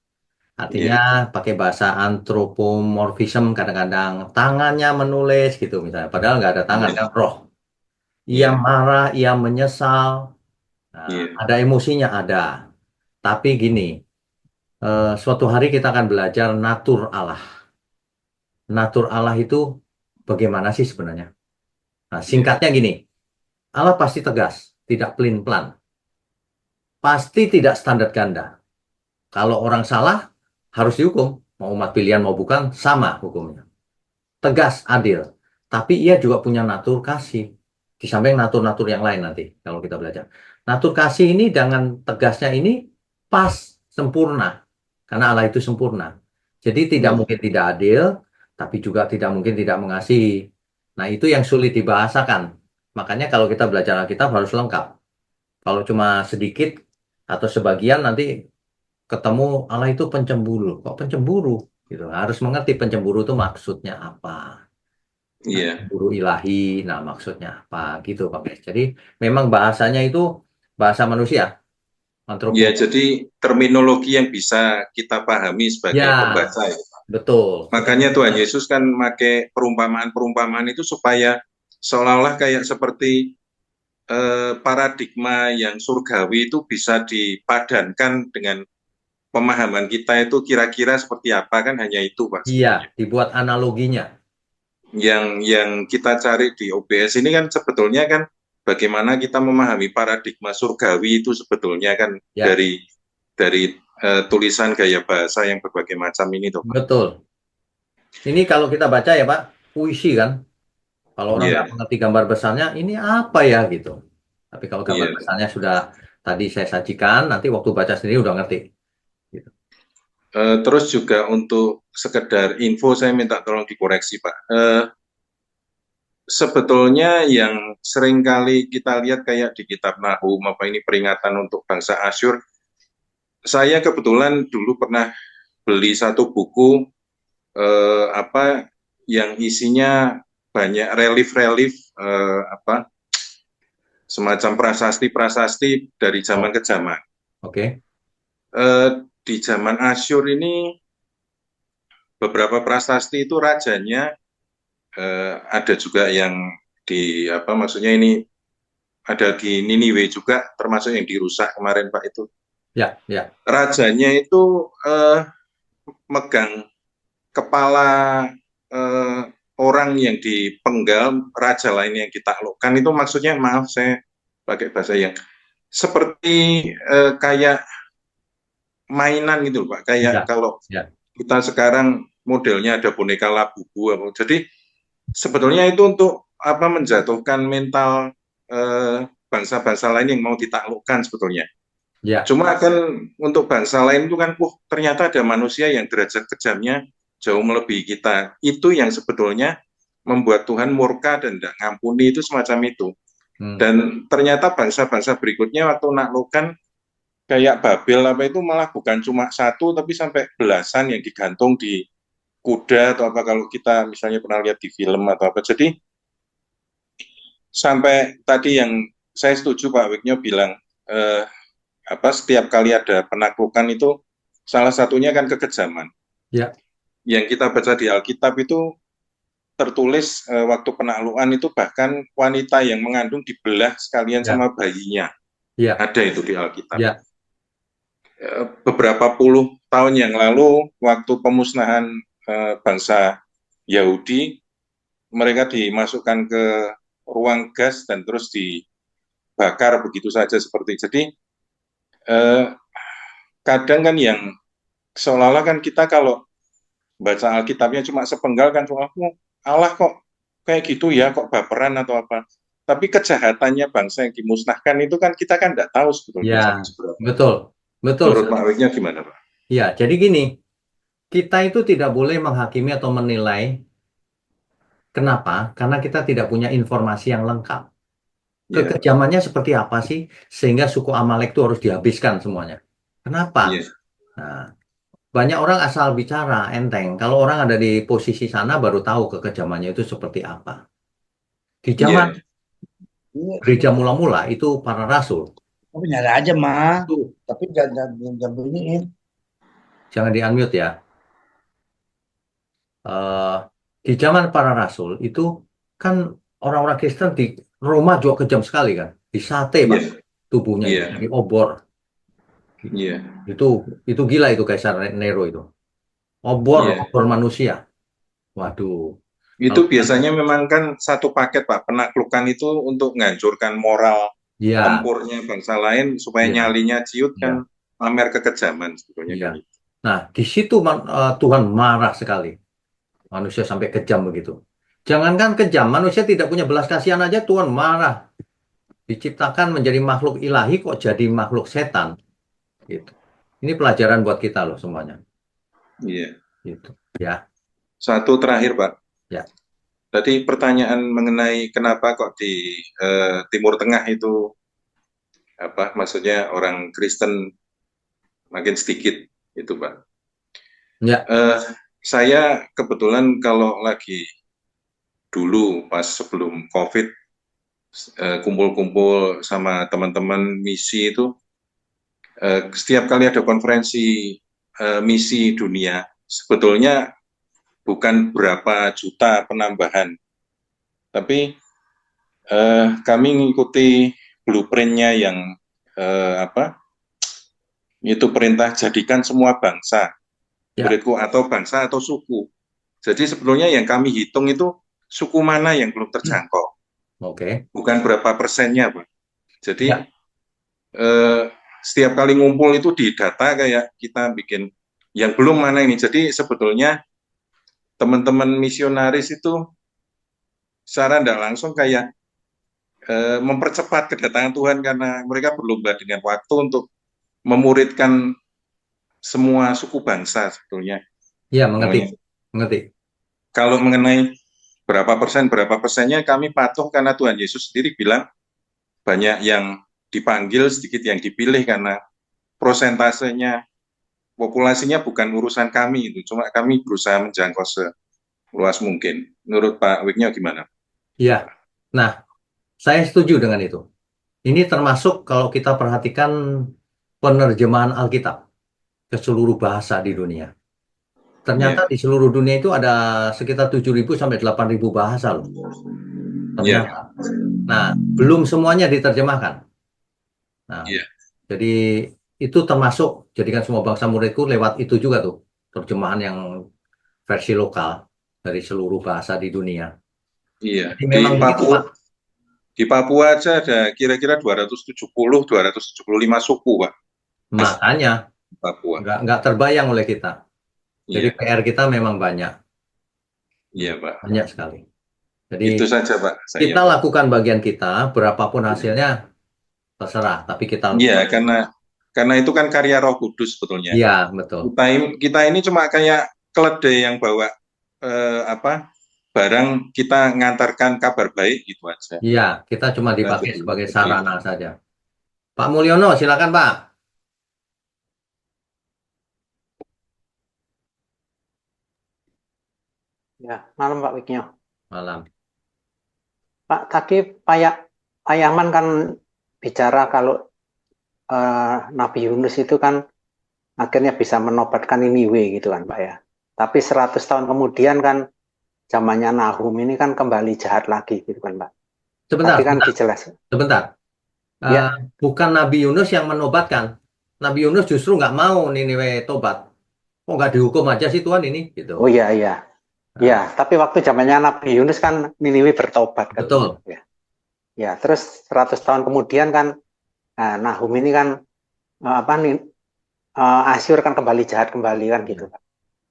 Artinya pakai bahasa antropomorfism, kadang-kadang tangannya menulis gitu misalnya. Padahal nggak ada tangan, kan roh. Ia Iya. marah, ia menyesal. Nah, Iya. ada emosinya, ada. Tapi gini, suatu hari kita akan belajar natur Allah. Natur Allah itu bagaimana sih sebenarnya? Nah, singkatnya gini, Allah pasti tegas, tidak pelin-pelan. Pasti tidak standar ganda. Kalau orang salah, harus dihukum. Mau umat pilihan mau bukan, sama hukumnya. Tegas, adil. Tapi ia juga punya natur kasih. Di samping natur-natur yang lain nanti, kalau kita belajar. Natur kasih ini dengan tegasnya ini pas, sempurna. Karena Allah itu sempurna. Jadi tidak mungkin tidak adil, tapi juga tidak mungkin tidak mengasihi. Nah, itu yang sulit dibahasakan. Makanya kalau kita belajar Alkitab harus lengkap. Kalau cuma sedikit atau sebagian nanti ketemu Allah itu pencemburu. Kok pencemburu? Gitu. Harus mengerti pencemburu itu maksudnya apa. Iya. Guru ilahi, nah maksudnya apa gitu Pak Bes. Jadi memang bahasanya itu bahasa manusia. Ya, jadi terminologi yang bisa kita pahami sebagai Ya, pembaca ya. betul. Makanya Tuhan Yesus kan pakai perumpamaan-perumpamaan itu supaya seolah-olah kayak seperti paradigma yang surgawi itu bisa dipadankan dengan pemahaman kita itu kira-kira seperti apa, kan hanya itu Pak. Iya, dibuat analoginya. Yang kita cari di OBS ini kan sebetulnya kan bagaimana kita memahami paradigma surgawi itu sebetulnya kan Ya. dari tulisan gaya bahasa yang berbagai macam ini tuh Pak. Betul. Ini kalau kita baca ya Pak, puisi kan. Kalau orang nggak mengerti gambar besarnya, ini apa ya gitu. Tapi kalau gambar besarnya sudah tadi saya sajikan, nanti waktu baca sendiri udah ngerti. Gitu. Terus juga untuk sekedar info saya minta tolong dikoreksi Pak. Sebetulnya yang sering kali kita lihat kayak di kitab Nahum apa ini peringatan untuk bangsa Asyur. Saya kebetulan dulu pernah beli satu buku apa yang isinya banyak relief-relief apa semacam prasasti-prasasti dari zaman ke zaman. Oke. Di zaman Asyur ini beberapa prasasti itu rajanya ada juga yang di apa maksudnya ini ada di Niniwe juga termasuk yang dirusak kemarin Pak itu. Ya, ya. Rajanya itu megang kepala orang yang dipenggal, raja lain yang ditaklukkan itu maksudnya maaf saya pakai bahasa yang seperti kayak mainan gitu Pak, kayak kalau kita sekarang modelnya ada boneka Labubu. Jadi sebetulnya itu untuk apa menjatuhkan mental bangsa-bangsa lain yang mau ditaklukkan sebetulnya. Ya. Cuma kan untuk bangsa lain itu kan, ternyata ada manusia yang derajat kejamnya jauh melebihi kita. Itu yang sebetulnya membuat Tuhan murka dan tidak ngampuni itu semacam itu. Hmm. Dan ternyata bangsa-bangsa berikutnya waktu naklukan kayak Babel apa itu malah bukan cuma satu tapi sampai belasan yang digantung di kuda atau apa kalau kita misalnya pernah lihat di film atau apa. Jadi sampai tadi yang saya setuju Pak Wigno bilang setiap kali ada penaklukan itu salah satunya kan kekejaman. Ya. Yang kita baca di Alkitab itu tertulis waktu penaklukan itu bahkan wanita yang mengandung dibelah sekalian Ya. sama bayinya. Ya. Ada itu di Alkitab. Ya. Beberapa puluh tahun yang lalu waktu pemusnahan bangsa Yahudi, mereka dimasukkan ke ruang gas dan terus dibakar begitu saja seperti. Jadi kadang kan yang seolah-olah kan kita kalau baca Alkitabnya cuma sepenggal kan cuma Allah kok kayak gitu ya, kok baperan atau apa. Tapi kejahatannya bangsa yang dimusnahkan itu kan kita kan tidak tahu sebetulnya. Ya, sampai seberapa. betul. Menurut Pak Wigno gimana Pak? Ya, jadi gini, kita itu tidak boleh menghakimi atau menilai. Kenapa? Karena kita tidak punya informasi yang lengkap. Ya, Kekejamannya seperti apa sih sehingga suku Amalek itu harus dihabiskan semuanya? Kenapa? ya, Nah, banyak orang asal bicara enteng. Kalau orang ada di posisi sana baru tahu kekejamannya itu seperti apa. Di zaman gereja mula-mula itu para rasul. Tapi nyala aja mah, Itu tapi jangan bunyiin. jangan di-unmute ya. Di zaman para rasul itu kan orang-orang Kristen di Roma juga kejam sekali kan. Disate Pak, Iya. tubuhnya Iya. itu, diobor. Iya. Itu gila itu Kaisar Nero itu. Obor Iya. manusia. Waduh. Itu Kalau- biasanya memang kan satu paket Pak, penaklukan itu untuk menghancurkan moral Ya, tempurnya bangsa lain supaya Iya. nyalinya ciut kan pamer kekejaman sebetulnya. Iya. Kan. Nah di situ Tuhan marah sekali. Manusia sampai kejam begitu. Jangankan kejam, manusia tidak punya belas kasihan aja Tuhan marah. Diciptakan menjadi makhluk ilahi kok jadi makhluk setan. Gitu. Ini pelajaran buat kita loh semuanya. Iya. Gitu. Ya. Satu terakhir Pak. Ya. Tadi pertanyaan mengenai kenapa kok di Timur Tengah itu maksudnya orang Kristen makin sedikit itu Pak. Ya. Saya kebetulan kalau lagi dulu pas sebelum COVID kumpul-kumpul sama teman-teman misi itu setiap kali ada konferensi misi dunia sebetulnya bukan berapa juta penambahan, tapi kami mengikuti blueprint-nya yang itu perintah jadikan semua bangsa muridku atau bangsa atau suku. Jadi sebetulnya yang kami hitung itu suku mana yang belum terjangkau. Oke. Bukan berapa persennya, Pak. Jadi setiap kali ngumpul itu di data kayak kita bikin yang belum mana ini. Jadi sebetulnya teman-teman misionaris itu secara tidak langsung kayak mempercepat kedatangan Tuhan karena mereka berlomba dengan waktu untuk memuridkan semua suku bangsa sebetulnya. Ya, mengerti. Kalau mengenai berapa persennya kami patuh karena Tuhan Yesus sendiri bilang banyak yang dipanggil, sedikit yang dipilih karena prosentasenya populasinya bukan urusan kami itu, cuma kami berusaha menjangkau seluas mungkin. Menurut Pak Wigno gimana? Iya. Nah, saya setuju dengan itu. Ini termasuk kalau kita perhatikan penerjemahan Alkitab ke seluruh bahasa di dunia. Ternyata di seluruh dunia itu ada sekitar 7.000 sampai 8.000 bahasa loh. Ternyata. Nah, belum semuanya diterjemahkan. Nah, jadi itu termasuk jadikan semua bangsa muridku lewat itu juga tuh. Terjemahan yang versi lokal dari seluruh bahasa di dunia. Iya. Jadi memang di Papua aja ada kira-kira 275 suku, Pak. Makanya Papua. nggak terbayang oleh kita. Jadi PR kita memang banyak. Iya, Pak. Banyak sekali. Jadi itu saja, Pak. Kita lakukan bagian kita, berapapun hasilnya terserah. Tapi kita iya, karena itu kan karya Roh Kudus sebetulnya. Iya, betul. Kita ini cuma kayak keledai yang bawa barang kita ngantarkan kabar baik gitu aja. Iya, kita cuma dipakai Jadi, sebagai sarana saja. Pak Mulyono, silakan Pak. Ya, malam Pak Wiknya. Malam. Pak, tadi Pak Yaman kan bicara kalau Nabi Yunus itu kan akhirnya bisa menobatkan Niniwe gitu kan Pak ya. Tapi 100 tahun kemudian kan zamannya Nahum ini kan kembali jahat lagi gitu kan Pak. Sebentar, Tadi kan sebentar, dijelas. sebentar. Ya. Bukan Nabi Yunus yang menobatkan. Nabi Yunus justru nggak mau Niniwe tobat. Kok nggak dihukum aja sih Tuhan ini? Gitu. Oh iya, iya. Ya, tapi waktu zamannya Nabi Yunus kan Niniwe bertobat kan. Betul. Ya. Ya, terus 100 tahun kemudian kan Nahum ini kan Asyur kan kembali jahat kembali kan gitu Pak.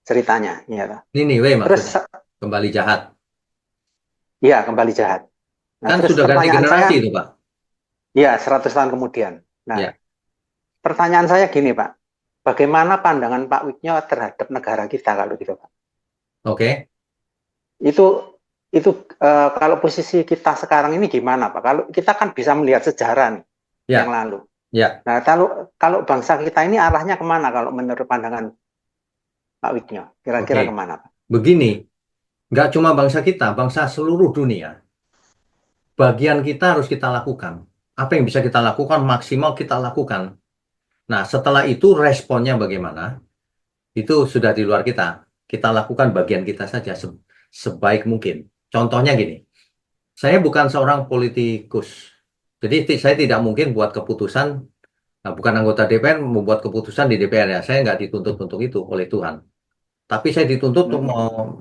Ceritanya, ya Pak. Niniwe Terus maksudnya kembali jahat. ya kembali jahat. Nah, Kan terus sudah ganti pertanyaan generasi saya, itu Pak. ya 100 tahun kemudian. Nah, Ya. pertanyaan saya gini Pak, bagaimana pandangan Pak Wiknya terhadap negara kita kalau gitu Pak? Oke. Itu kalau posisi kita sekarang ini gimana Pak? Kalau kita kan bisa melihat sejarah nih Ya. yang lalu. Ya. Nah, kalau bangsa kita ini arahnya kemana kalau menurut pandangan Pak Wiknya? Kira-kira Oke. kemana Pak? Begini, nggak cuma bangsa kita, bangsa seluruh dunia. Bagian kita harus kita lakukan. Apa yang bisa kita lakukan, maksimal kita lakukan. Nah, setelah itu responnya bagaimana? Itu sudah di luar kita. Kita lakukan bagian kita saja sebaik mungkin. Contohnya gini, saya bukan seorang politikus. Jadi saya tidak mungkin buat keputusan, bukan anggota DPR membuat keputusan di DPR ya. Saya nggak dituntut untuk itu oleh Tuhan. Tapi saya dituntut untuk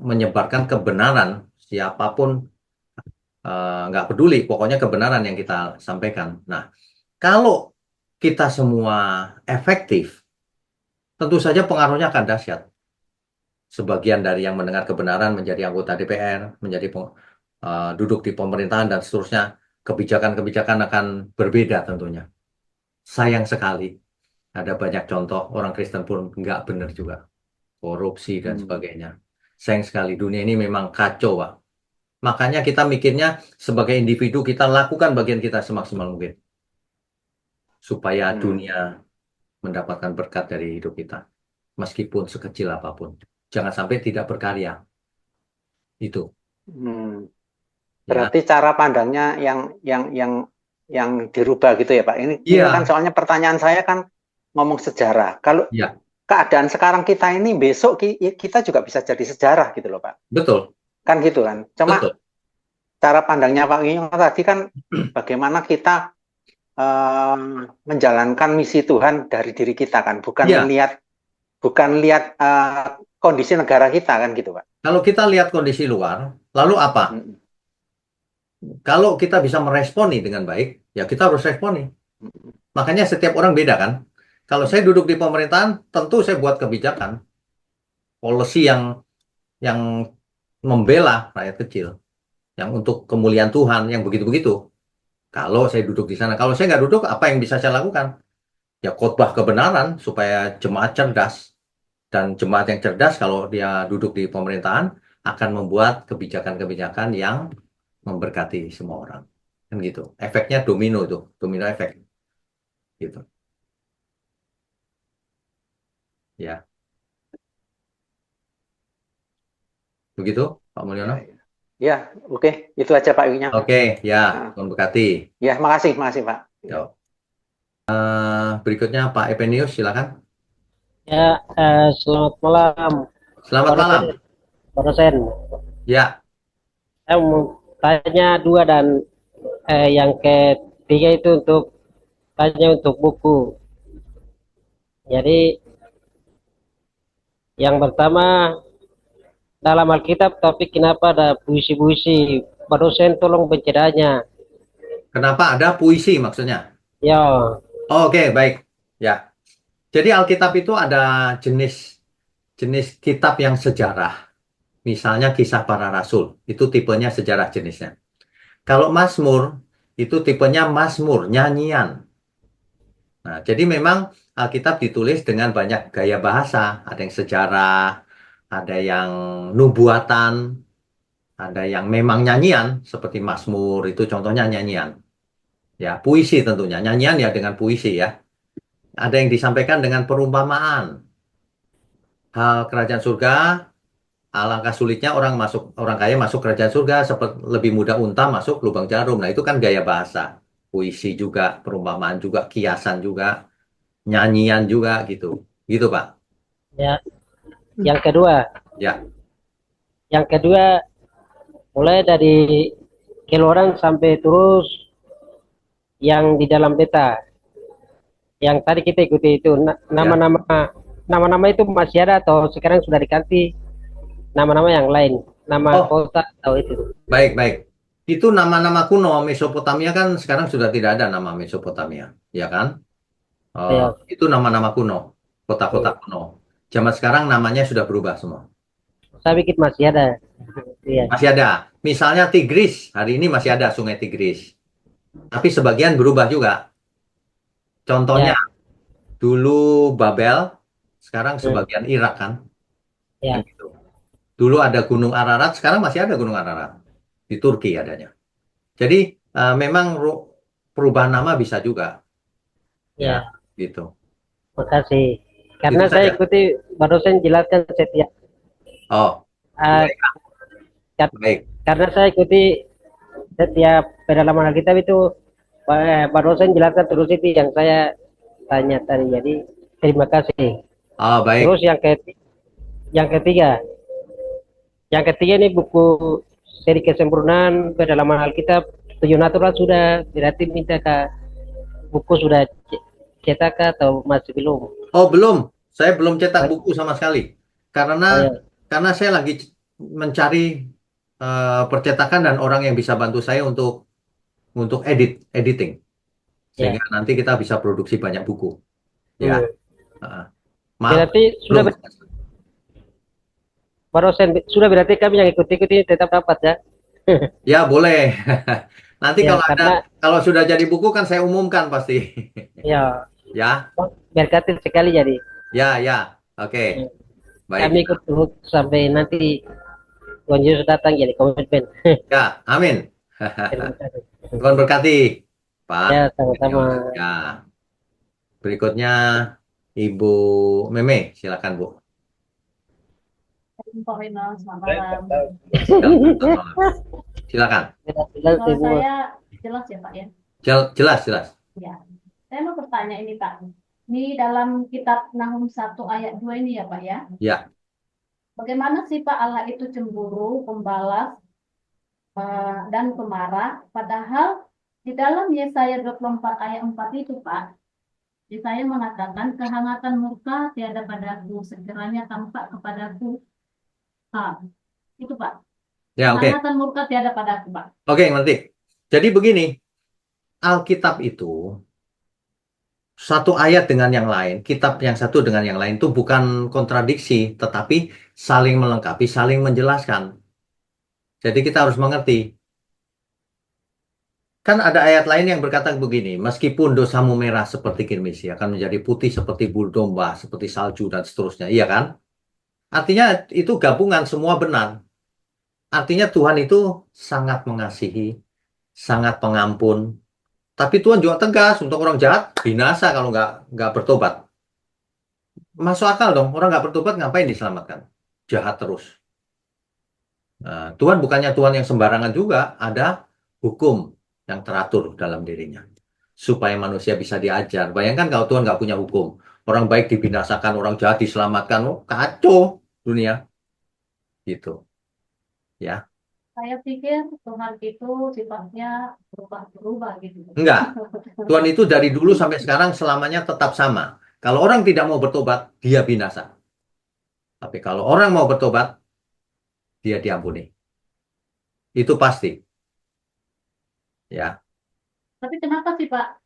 menyebarkan kebenaran siapapun, nggak peduli, pokoknya kebenaran yang kita sampaikan. Nah, kalau kita semua efektif, tentu saja pengaruhnya akan dahsyat. Sebagian dari yang mendengar kebenaran menjadi anggota DPR, menjadi duduk di pemerintahan dan seterusnya, kebijakan-kebijakan akan berbeda tentunya. Sayang sekali, ada banyak contoh orang Kristen pun nggak benar juga. Korupsi dan sebagainya. Sayang sekali, dunia ini memang kacau, Pak. Makanya kita mikirnya sebagai individu kita lakukan bagian kita semaksimal mungkin. Supaya dunia mendapatkan berkat dari hidup kita. Meskipun sekecil apapun. Jangan sampai tidak berkarya. Itu. Berarti cara pandangnya yang dirubah gitu ya Pak. Ini kan soalnya pertanyaan saya kan ngomong sejarah. Kalau keadaan sekarang kita ini besok kita juga bisa jadi sejarah gitu loh Pak. Betul. Kan gitu kan. Cuma cara pandangnya Pak Wiyong tadi kan bagaimana kita menjalankan misi Tuhan dari diri kita kan, bukan lihat kondisi negara kita kan gitu Pak. Kalau kita lihat kondisi luar, lalu apa? Kalau kita bisa meresponi dengan baik, ya kita harus responi. Makanya setiap orang beda kan. Kalau saya duduk di pemerintahan, tentu saya buat kebijakan, policy yang membela rakyat kecil, yang untuk kemuliaan Tuhan, yang begitu-begitu. Kalau saya duduk di sana, kalau saya nggak duduk, apa yang bisa saya lakukan? Ya khotbah kebenaran supaya jemaat cerdas. Dan jemaat yang cerdas kalau dia duduk di pemerintahan akan membuat kebijakan-kebijakan yang memberkati semua orang. Kan gitu. Efeknya domino itu, domino efek. Gitu. Ya. Begitu, Pak Mulyono? Ya, oke. Itu aja Pak Wiknya. Oke, ya, memberkati. Ya, makasih Pak. Berikutnya Pak Epenius, silakan. Ya, selamat malam. Selamat malam. Pak dosen. Ya. Saya mau tanya dua dan yang ketiga itu untuk buku. Jadi yang pertama dalam Alkitab, tapi kenapa ada puisi-puisi? Pak dosen tolong bacaannya. Kenapa ada puisi maksudnya? Ya. Oke, baik. Ya. Jadi Alkitab itu ada jenis kitab yang sejarah. Misalnya Kisah Para Rasul, itu tipenya sejarah jenisnya. Kalau Mazmur, itu tipenya Mazmur, nyanyian. Nah, jadi memang Alkitab ditulis dengan banyak gaya bahasa. Ada yang sejarah, ada yang nubuatan, ada yang memang nyanyian seperti Mazmur itu contohnya nyanyian. Ya, puisi tentunya. Nyanyian ya dengan puisi ya. Ada yang disampaikan dengan perumpamaan. Hal kerajaan surga, alangkah sulitnya orang kaya masuk kerajaan surga seperti lebih mudah unta masuk lubang jarum. Nah, itu kan gaya bahasa. Puisi juga, perumpamaan juga, kiasan juga, nyanyian juga gitu. Gitu, Pak. Ya, yang kedua, Ya. yang kedua mulai dari keluaran sampai terus yang di dalam peta. Yang tadi kita ikuti itu nama-nama itu masih ada atau sekarang sudah diganti nama-nama yang lain, nama Oh, kota atau itu. baik, baik. Itu nama-nama kuno Mesopotamia kan sekarang sudah tidak ada nama Mesopotamia, ya kan? Ya, Itu nama-nama kuno, kota-kota kuno. Zaman sekarang namanya sudah berubah semua. saya pikir masih ada. Iya, Masih ada. Misalnya Tigris, hari ini masih ada Sungai Tigris. Tapi sebagian berubah juga. Contohnya ya, dulu Babel, sekarang hmm, sebagian Irak kan. Kan ya, gitu. Dulu ada Gunung Ararat, sekarang masih ada Gunung Ararat. Di Turki adanya. Jadi memang perubahan nama bisa juga. Ya, ya. gitu. Makasih. Itu Karena saya saja. ikuti barusan jelaskan setiap Oh, uh, baik, baik. karena saya ikuti setiap pedalaman Alkitab itu barusan jelaskan terus itu yang saya tanya tadi. Jadi terima kasih. Oh, Terus baik. yang ketiga, yang ketiga ini buku seri kesempurnaan pedalaman Alkitab tujuh natural sudah berarti minta ke buku sudah cetak atau masih belum? Oh, belum. Saya belum cetak Oh, buku sama sekali. oh Karena ya, karena saya lagi mencari percetakan dan orang yang bisa bantu saya untuk editing ya. sehingga nanti kita bisa produksi banyak buku. Ya, Hmm. uh, maaf, Berarti sudah belum. barusan sudah berarti kami yang ikut-ikut ini tetap dapat ya. Ya, boleh. Nanti Ya, karena kalau sudah jadi buku kan saya umumkan pasti. ya Ya, berkati sekali jadi. ya, ya. Oke, Hmm. baik. Kami ikut terus sampai nanti Tuhan Yesus datang jadi komitmen. Ya, amin. Terima kasih. Tuhan berkati, Pak. Ya, sama-sama. Ya, berikutnya Ibu Meme, silakan Bu. Pak Wino, selamat malam. Silakan. Jelas Kalau Ibu. saya jelas ya Pak ya. Jelas, jelas. Ya, saya mau bertanya ini Pak. Ini dalam kitab Nahum 1 ayat 2 ini ya Pak ya. Ya, Bagaimana sih Pak Allah itu cemburu, pembalas, dan pemarah. Padahal di dalam Yesaya 24 ayat 4 itu Pak, Yesaya mengatakan kehangatan murka tiada padaku, sekiranya tampak kepadaku. Itu Pak. ya, oke. Kehangatan murka tiada padaku Pak. Oke, ngerti. Jadi begini, Alkitab itu satu ayat dengan yang lain, kitab yang satu dengan yang lain itu bukan kontradiksi, tetapi saling melengkapi, saling menjelaskan. Jadi kita harus mengerti. Kan ada ayat lain yang berkata begini, meskipun dosamu merah seperti kirmisi, akan menjadi putih seperti bulu domba, seperti salju, dan seterusnya. Iya kan? Artinya itu gabungan semua benar. Artinya Tuhan itu sangat mengasihi, sangat pengampun. Tapi Tuhan juga tegas untuk orang jahat, binasa kalau nggak bertobat. Masuk akal dong, orang nggak bertobat ngapain diselamatkan? Jahat terus. Nah, Tuhan bukannya Tuhan yang sembarangan juga, ada hukum yang teratur dalam dirinya. Supaya manusia bisa diajar. Bayangkan kalau Tuhan nggak punya hukum. Orang baik dibinasakan, orang jahat diselamatkan. Oh, kacau dunia. Gitu. Ya. Saya pikir Tuhan itu sifatnya berubah-berubah gitu. Enggak. Tuhan itu dari dulu sampai sekarang selamanya tetap sama. Kalau orang tidak mau bertobat, dia binasa. Tapi kalau orang mau bertobat, dia diampuni. Itu pasti. Ya. Tapi kenapa sih Pak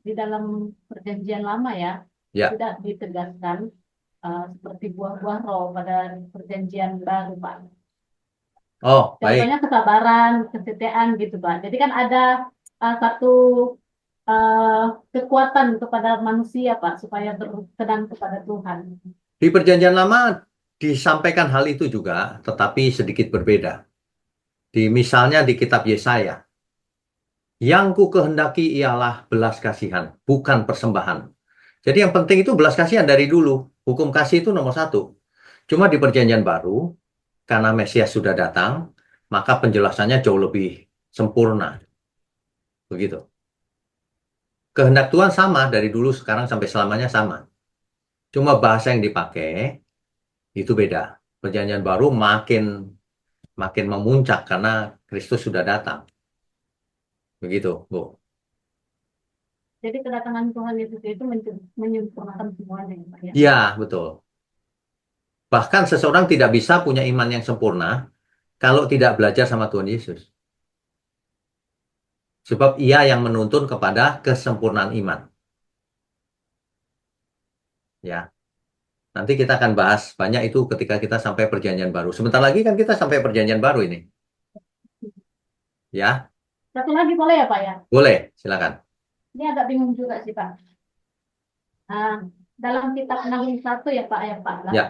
di dalam perjanjian lama ya Ya. tidak ditegaskan seperti buah-buah roh pada perjanjian baru Pak? Oh, baik. Contohnya kesabaran, kesetiaan gitu Pak. Jadi kan ada satu kekuatan kepada manusia Pak supaya berkenan kepada Tuhan. Di perjanjian lama disampaikan hal itu juga, tetapi sedikit berbeda. Misalnya di kitab Yesaya, yang ku kehendaki ialah belas kasihan, bukan persembahan. Jadi yang penting itu belas kasihan dari dulu. Hukum kasih itu nomor satu. Cuma di perjanjian baru, karena Mesias sudah datang, maka penjelasannya jauh lebih sempurna. Begitu. Kehendak Tuhan sama dari dulu, sekarang sampai selamanya sama. Cuma bahasa yang dipakai itu beda. Perjanjian baru makin memuncak karena Kristus sudah datang. Begitu, Bu. Jadi kedatangan Tuhan Yesus itu menyempurnakan semuanya ya, Pak ya. Iya, betul. Bahkan seseorang tidak bisa punya iman yang sempurna kalau tidak belajar sama Tuhan Yesus. Sebab ia yang menuntun kepada kesempurnaan iman. Ya. Nanti kita akan bahas banyak itu ketika kita sampai perjanjian baru. Sebentar lagi kan kita sampai perjanjian baru ini. Ya, Satu lagi boleh ya Pak ya? boleh, silakan. Ini agak bingung juga sih Pak. Dalam kitab Nahum 1 ya Pak, ayat 14. Ya.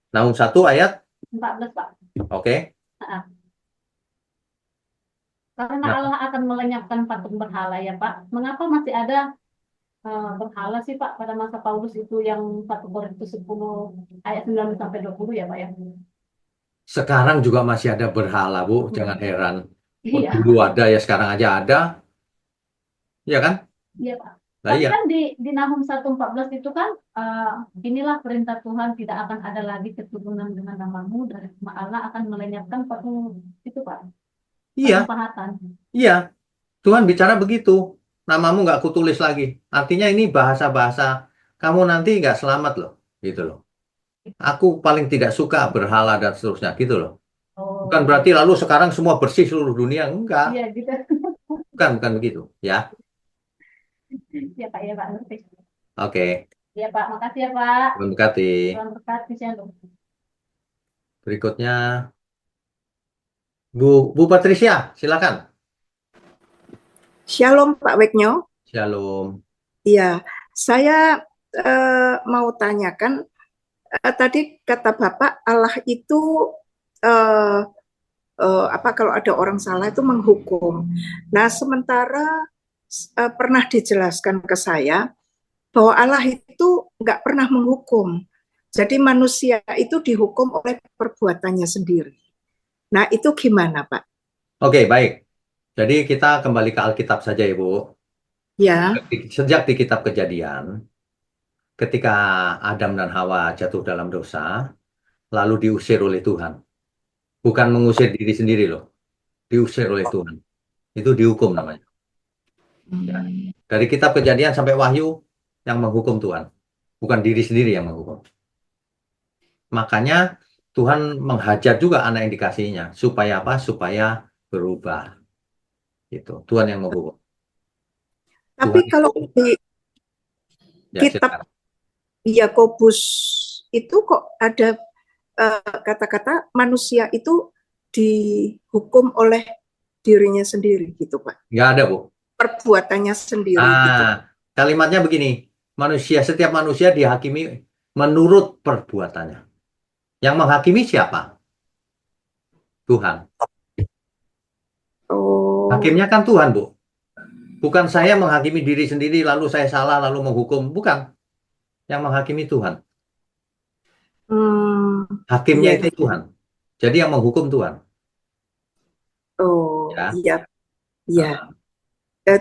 Nahum 1 ayat 14 Pak. oke. Karena Nah. Allah akan melenyapkan patung berhala ya Pak. Mengapa masih ada berhala sih Pak pada masa Paulus itu yang 1 Korintus 10 ayat 9 sampai 20 ya Pak ya? Sekarang juga masih ada berhala, Bu. Jangan heran. Oh, Iya, dulu ada ya, sekarang aja ada. Iya kan? iya Pak. Nah, Tapi iya. kan di Nahum 1:14 itu kan inilah perintah Tuhan, tidak akan ada lagi keturunan dengan namamu, dan Allah akan melenyapkan patung itu Pak. Iya, Patung pahatan. iya. Tuhan bicara begitu. Namamu nggak kutulis lagi. Artinya ini bahasa-bahasa kamu nanti nggak selamat loh. Gitu loh. Aku paling tidak suka berhala dan seterusnya. Gitu loh. Oh, Bukan berarti lalu sekarang semua bersih seluruh dunia. Enggak. iya gitu. Bukan begitu. Ya. Ya Pak, ya Pak. Ngerti. Oke. Ya Pak, makasih ya Pak. Tuhan berkati. Tuhan berkati, Shalom. Berikutnya Bu Patricia, silakan. Shalom Pak Weknyo. Shalom. Iya, saya mau tanyakan, tadi kata Bapak Allah itu kalau ada orang salah itu menghukum. Nah, sementara pernah dijelaskan ke saya bahwa Allah itu nggak pernah menghukum. Jadi manusia itu dihukum oleh perbuatannya sendiri. Nah, itu gimana, Pak? Oke, baik. Jadi kita kembali ke Alkitab saja, Ibu. Ya. Sejak di kitab Kejadian, ketika Adam dan Hawa jatuh dalam dosa, lalu diusir oleh Tuhan. Bukan mengusir diri sendiri loh. Diusir oleh Tuhan. Itu dihukum namanya. Ya. Dari kitab Kejadian sampai Wahyu, yang menghukum Tuhan. Bukan diri sendiri yang menghukum. Makanya Tuhan menghajar juga anak yang dikasihinya. Supaya apa? Supaya berubah. Gitu. Tuhan yang menghukum. Tapi Tuhan. kalau di kitab Yakobus itu kok ada kata-kata manusia itu dihukum oleh dirinya sendiri gitu Pak? Nggak ada, Bu. Perbuatannya sendiri gitu. Kalimatnya begini, setiap manusia dihakimi menurut perbuatannya. Yang menghakimi siapa? Tuhan. Oh. Hakimnya kan Tuhan, Bu. Bukan saya menghakimi diri sendiri, lalu saya salah, lalu menghukum. Bukan. Yang menghakimi Tuhan. Hakimnya itu Tuhan. Jadi yang menghukum Tuhan. Oh, ya. Iya. Iya.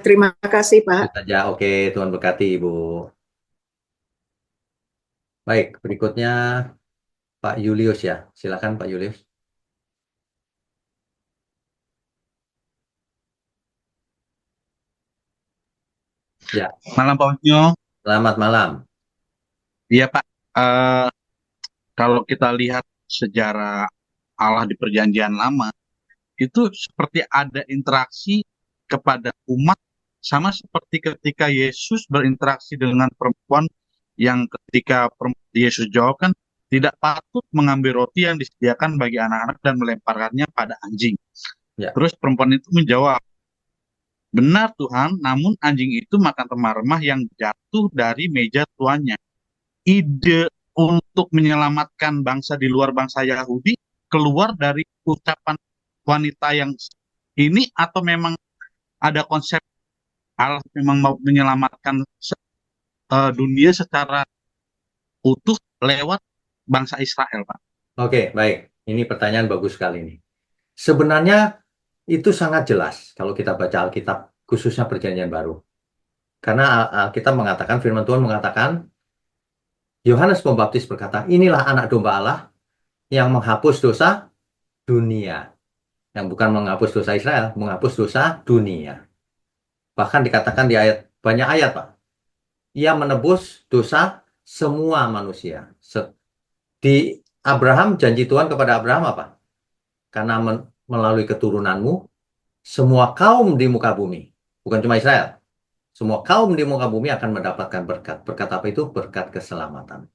Terima kasih, Pak. Saja. Oke, Tuhan berkati, Ibu. Baik, berikutnya Pak Julius ya. Silakan Pak Julius. Ya. Malam Pak Wisnu. Selamat malam. Iya Pak, kalau kita lihat sejarah Allah di Perjanjian Lama, itu seperti ada interaksi kepada umat, sama seperti ketika Yesus berinteraksi dengan perempuan yang ketika Yesus jawab kan, tidak patut mengambil roti yang disediakan bagi anak-anak dan melemparkannya pada anjing. Ya. Terus perempuan itu menjawab, benar Tuhan, namun anjing itu makan remah-remah yang jatuh dari meja tuannya. Ide untuk menyelamatkan bangsa di luar bangsa Yahudi keluar dari ucapan wanita yang ini, atau memang ada konsep Allah memang mau menyelamatkan dunia secara utuh lewat bangsa Israel, Pak? Oke, baik. Ini pertanyaan bagus sekali nih. Sebenarnya itu sangat jelas kalau kita baca Alkitab, khususnya Perjanjian Baru. Karena Alkitab mengatakan, firman Tuhan mengatakan, Yohanes Pembaptis berkata, inilah anak domba Allah yang menghapus dosa dunia. Yang bukan menghapus dosa Israel, menghapus dosa dunia. Bahkan dikatakan di banyak ayat, Pak. Ia menebus dosa semua manusia. Di Abraham, janji Tuhan kepada Abraham apa? Karena melalui keturunanmu, semua kaum di muka bumi, bukan cuma Israel, semua kaum di muka bumi akan mendapatkan berkat. Berkat apa itu? Berkat keselamatan.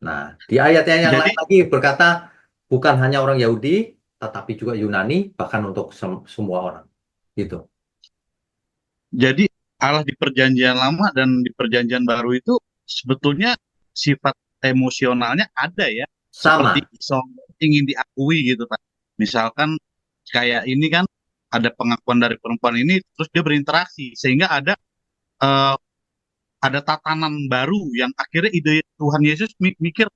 Nah, di ayatnya yang lain lagi berkata, bukan hanya orang Yahudi, tetapi juga Yunani, bahkan untuk semua orang. Gitu. Jadi Allah di Perjanjian Lama dan di Perjanjian Baru itu sebetulnya sifat emosionalnya ada ya, Sama. seperti ingin diakui gitu, Pak. Misalkan kayak ini kan ada pengakuan dari perempuan ini, terus dia berinteraksi sehingga ada tatanan baru yang akhirnya ide Tuhan Yesus mikir,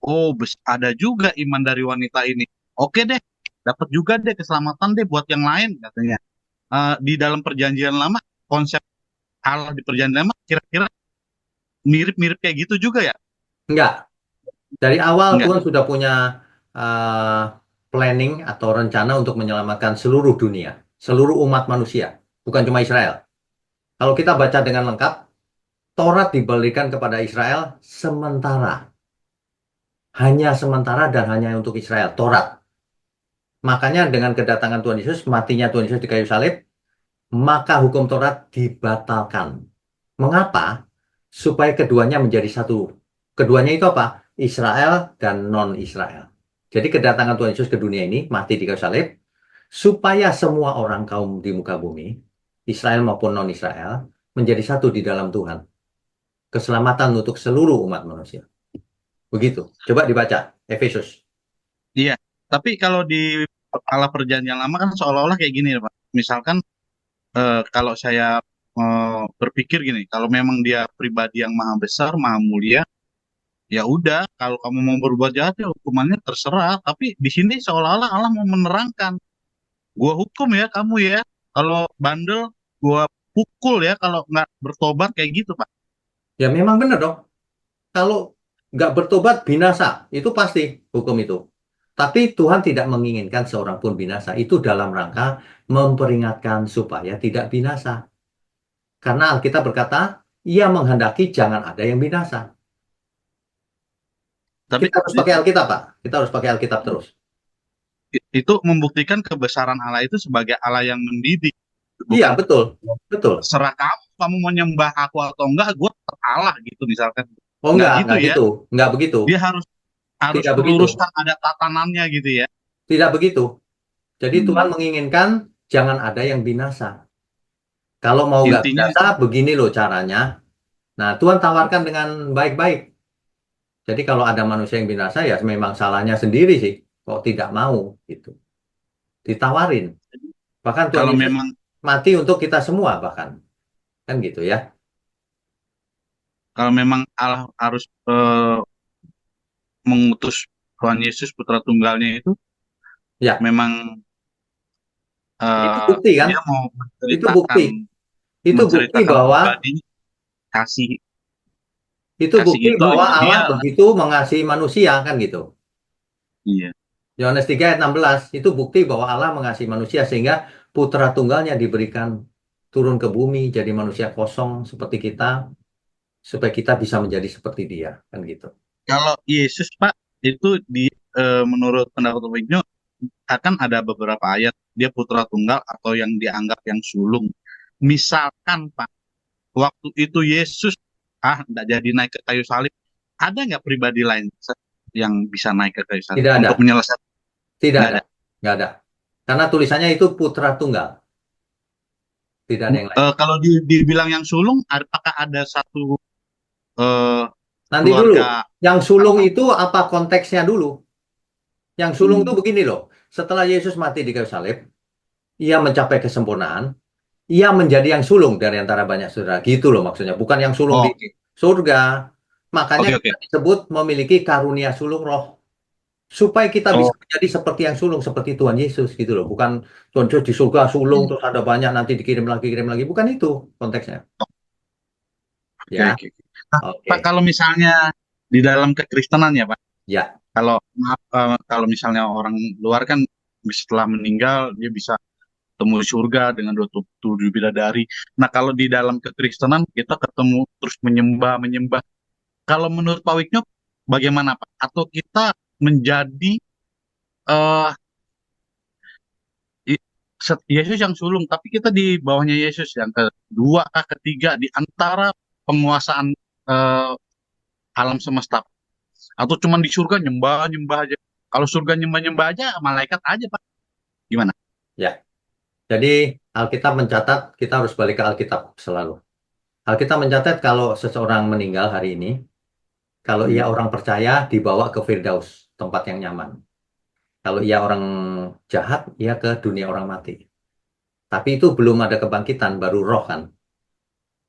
oh ada juga iman dari wanita ini. Oke deh, dapat juga deh keselamatan deh buat yang lain katanya. Di dalam Perjanjian Lama, konsep Allah di Perjanjian Lama kira-kira mirip-mirip kayak gitu juga ya? Enggak. Dari awal Enggak. Tuhan sudah punya planning atau rencana untuk menyelamatkan seluruh dunia, seluruh umat manusia, bukan cuma Israel. Kalau kita baca dengan lengkap, Taurat diberikan kepada Israel sementara. Hanya sementara dan hanya untuk Israel, Taurat. Makanya dengan kedatangan Tuhan Yesus, matinya Tuhan Yesus di kayu salib, maka hukum Taurat dibatalkan. Mengapa? Supaya keduanya menjadi satu. Keduanya itu apa? Israel dan non-Israel. Jadi kedatangan Tuhan Yesus ke dunia ini, mati di kayu salib, supaya semua orang kaum di muka bumi, Israel maupun non-Israel, menjadi satu di dalam Tuhan. Keselamatan untuk seluruh umat manusia. Begitu. Coba dibaca, Efesus. Iya, tapi kalau di Allah Perjanjian Lama kan seolah-olah kayak gini, Pak. Misalkan kalau saya berpikir gini, kalau memang dia pribadi yang maha besar, maha mulia, ya udah, kalau kamu mau berbuat jahat ya hukumannya terserah. Tapi di sini seolah-olah Allah mau menerangkan, gua hukum ya kamu ya, kalau bandel gua pukul ya kalau nggak bertobat, kayak gitu, Pak. Ya memang benar dong. Kalau nggak bertobat binasa, itu pasti hukum itu. Tapi Tuhan tidak menginginkan seorang pun binasa. Itu dalam rangka memperingatkan supaya tidak binasa. Karena Alkitab berkata, ia menghendaki jangan ada yang binasa. Tapi Kita harus pakai Alkitab, Pak. Kita harus pakai Alkitab terus. itu membuktikan kebesaran Allah itu sebagai Allah yang mendidik. Iya, Bukan betul. Betul. serah kamu mau nyembah aku atau enggak, gue tetap Allah gitu misalkan. Oh, Nggak enggak ya. gitu. Enggak begitu. Dia harus Tidak begitu. meluruskan ada tatanannya gitu ya. Tidak begitu. Jadi Tuhan menginginkan jangan ada yang binasa. Kalau mau nggak Intinya binasa, begini loh caranya. Nah, Tuhan tawarkan dengan baik-baik. Jadi kalau ada manusia yang binasa, ya memang salahnya sendiri sih. Kok tidak mau, gitu. Ditawarin. Bahkan Tuhan kalau Yesus memang mati untuk kita semua, bahkan. Kan gitu ya. Allah harus mengutus Tuhan Yesus Putra Tunggalnya itu, Ya. memang Itu bukti kan? dia mau Itu bukti. Itu bukti menceritakan bahwa pribadinya, kasih itu bukti itu bahwa dia. Allah begitu mengasihi manusia, kan gitu. Iya. Yohanes 3 ayat 16 itu bukti bahwa Allah mengasihi manusia sehingga putra tunggalnya diberikan turun ke bumi jadi manusia kosong seperti kita supaya kita bisa menjadi seperti dia, kan gitu. Kalau Yesus, Pak, itu menurut pendapat Wigno akan ada beberapa ayat dia putra tunggal atau yang dianggap yang sulung. Misalkan, Pak, waktu itu Yesus nggak jadi naik ke kayu salib, ada nggak pribadi lain yang bisa naik ke kayu salib Tidak ada. untuk menyelesaikan? Tidak ada. Nggak ada. Karena tulisannya itu putra tunggal. Tidak ada yang lain. Kalau dibilang yang sulung, apakah ada satu Nanti dulu, keluarga? yang sulung itu apa konteksnya dulu? Yang sulung itu begini loh. setelah Yesus mati di kayu salib, ia mencapai kesempurnaan, ia menjadi yang sulung dari antara banyak saudara. Gitu loh maksudnya, bukan yang sulung Oh, di surga. Makanya oke. kita disebut memiliki karunia sulung roh. Supaya kita bisa Oh, menjadi seperti yang sulung, seperti Tuhan Yesus gitu loh. Bukan Tuhan Yesus di surga sulung, terus ada banyak, nanti dikirim lagi. Bukan itu konteksnya. oke, Ya, oke. Nah, oke. Pak, kalau misalnya di dalam kekristenan ya, Pak, Ya, kalau maaf, kalau misalnya orang luar kan setelah meninggal dia bisa ketemu surga dengan 27 bidadari. Nah, kalau di dalam kekristenan kita ketemu terus menyembah. Kalau menurut Pak Wikno bagaimana, Pak? Atau kita menjadi eh Yesus yang sulung, tapi kita di bawahnya Yesus yang kedua, ketiga di antara penguasaan eh, alam semesta, atau cuman di surga nyembah aja. Kalau surga nyembah aja, malaikat aja, Pak. Gimana? ya. Jadi Alkitab mencatat, kita harus balik ke Alkitab selalu. Alkitab mencatat kalau seseorang meninggal hari ini, kalau ia orang percaya dibawa ke Firdaus, tempat yang nyaman. Kalau ia orang jahat, ia ke dunia orang mati. Tapi itu belum ada kebangkitan, baru roh kan.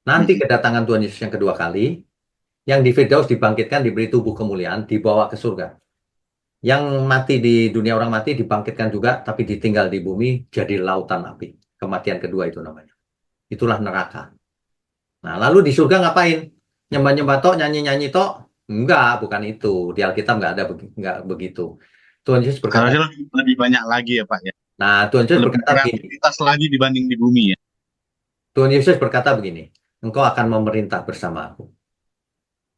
Nanti kedatangan Tuhan Yesus yang kedua kali, yang di Firdaus dibangkitkan, diberi tubuh kemuliaan, dibawa ke surga. Yang mati di dunia orang mati dibangkitkan juga, tapi ditinggal di bumi jadi lautan api. Kematian kedua itu namanya. Itulah neraka. Nah, lalu di surga ngapain? Nyembah-nyembah tok, nyanyi-nyanyi tok? Enggak, bukan itu. Di Alkitab enggak begitu. Tuhan Yesus berkata, Harusnya lebih banyak lagi ya, Pak ya. nah, Tuhan Yesus Lebih berkata begini. kreativitas lagi dibanding di bumi ya. Tuhan Yesus berkata begini, engkau akan memerintah bersama aku.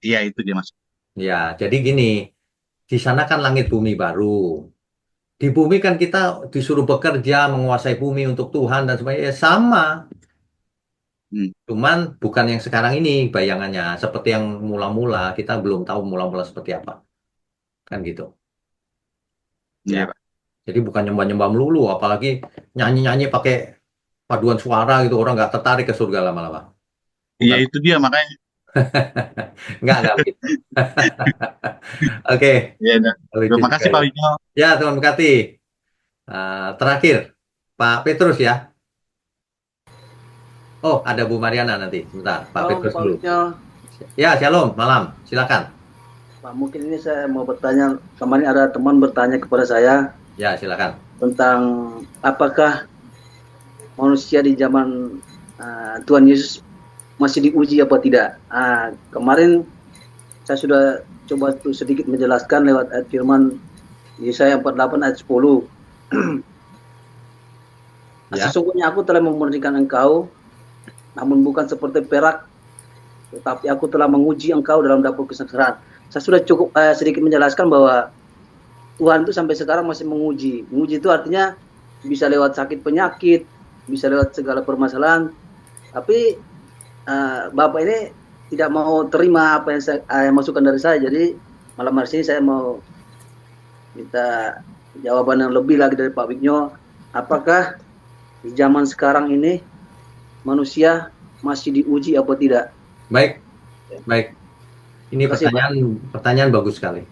Iya, itu dia, Mas. Ya, jadi gini, di sana kan langit bumi baru. Di bumi kan kita disuruh bekerja, menguasai bumi untuk Tuhan dan sebagainya. Ya, sama. Cuman bukan yang sekarang ini bayangannya. Seperti yang mula-mula, kita belum tahu mula-mula seperti apa. Kan gitu. Iya, Ya. Pak. Jadi bukan nyembah-nyembah melulu, apalagi nyanyi-nyanyi pakai paduan suara gitu, orang nggak tertarik ke surga lama-lama. Iya, Bukan. itu dia makanya. Enggak begitu. Oke. Iya, dah. Lucu Terima juga kasih Pak ya. Wino. Ya, Tuhan berkati. Terakhir, Pak Petrus ya. Oh, ada Bu Mariana nanti. Sebentar, Pak Petrus Pak dulu. Wikno. Ya, shalom, malam. Silakan. Pak, mungkin ini saya mau bertanya. Kemarin ada teman bertanya kepada saya Ya, silakan. tentang apakah manusia di zaman Tuhan Yesus masih diuji apa tidak. Kemarin saya sudah coba sedikit menjelaskan lewat ayat firman Yesaya 48 ayat 10. Ya. Sesungguhnya aku telah memurnikan engkau, namun bukan seperti perak, tetapi aku telah menguji engkau dalam dapur kesengsaraan. Saya sudah cukup sedikit menjelaskan bahwa Tuhan itu sampai sekarang masih menguji. Menguji itu artinya bisa lewat sakit penyakit, bisa lewat segala permasalahan. Tapi Bapak ini tidak mau terima apa yang saya masukan dari saya. Jadi malam hari ini saya mau minta jawaban yang lebih lagi dari Pak Wikno. Apakah di zaman sekarang ini manusia masih diuji apa tidak? Baik. Ini pertanyaan bagus sekali.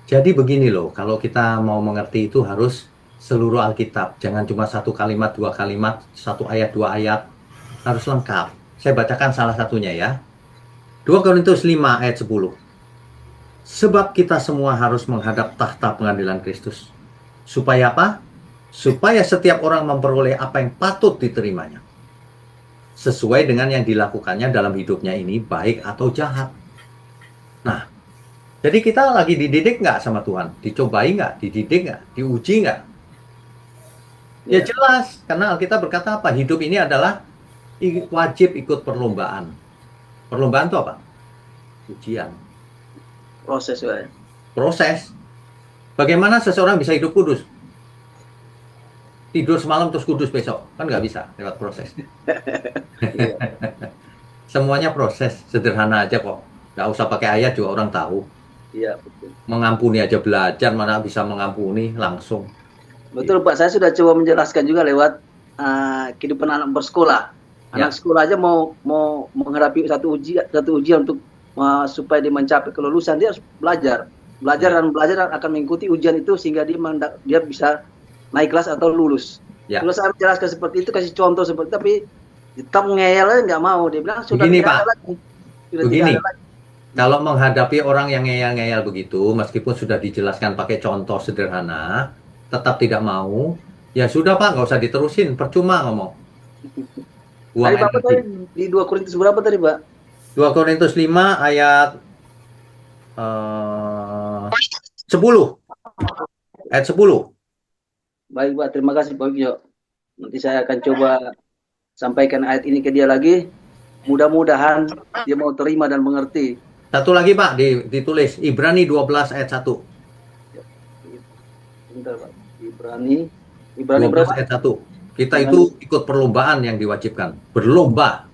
Jadi begini loh, kalau kita mau mengerti itu harus seluruh Alkitab. Jangan cuma satu kalimat, dua kalimat, satu ayat, dua ayat. Harus lengkap. Saya bacakan salah satunya ya. 2 Korintus 5 ayat 10. Sebab kita semua harus menghadap tahta pengadilan Kristus. Supaya apa? Supaya setiap orang memperoleh apa yang patut diterimanya. Sesuai dengan yang dilakukannya dalam hidupnya ini, baik atau jahat. Nah, jadi kita lagi dididik nggak sama Tuhan? Dicobai nggak? Dididik nggak? Diuji nggak? Ya jelas, karena Alkitab berkata apa? Hidup ini adalah wajib ikut perlombaan. Perlombaan itu apa? Ujian. Proses. Bagaimana seseorang bisa hidup kudus? Tidur semalam terus kudus besok. Kan nggak bisa lewat proses. Semuanya proses. Sederhana aja kok. Nggak usah pakai ayat juga orang tahu. Iya, betul. Mengampuni aja belajar, mana bisa mengampuni langsung. Betul Pak, saya sudah coba menjelaskan juga lewat kehidupan anak bersekolah. Anak sekolah aja mau menghadapi satu ujian untuk supaya dia mencapai kelulusan, dia harus belajar dan akan mengikuti ujian itu sehingga dia bisa naik kelas atau lulus. Ya. Kalau saya menjelaskan seperti itu, kasih contoh seperti itu, tapi tetap ngeyel aja nggak mau. Dia bilang sudah Begini, tidak Pak. ada lagi. Sudah Begini. tidak ada lagi. Kalau menghadapi orang yang ngeyel-ngeyel begitu, meskipun sudah dijelaskan pakai contoh sederhana, tetap tidak mau, ya sudah Pak, nggak usah diterusin, percuma ngomong. Buang Tadi Bapak tadi energi. di 2 Korintus berapa tadi, Pak? 2 Korintus 5 ayat 10. Ayat 10. Baik, Pak. Terima kasih, Pak Wikyo. Nanti saya akan coba sampaikan ayat ini ke dia lagi. Mudah-mudahan dia mau terima dan mengerti. Satu lagi Pak, ditulis Ibrani 12 ayat 1. Bentar, Pak. Ibrani 12 berapa? ayat 1. Kita itu ikut perlombaan yang diwajibkan. Berlomba.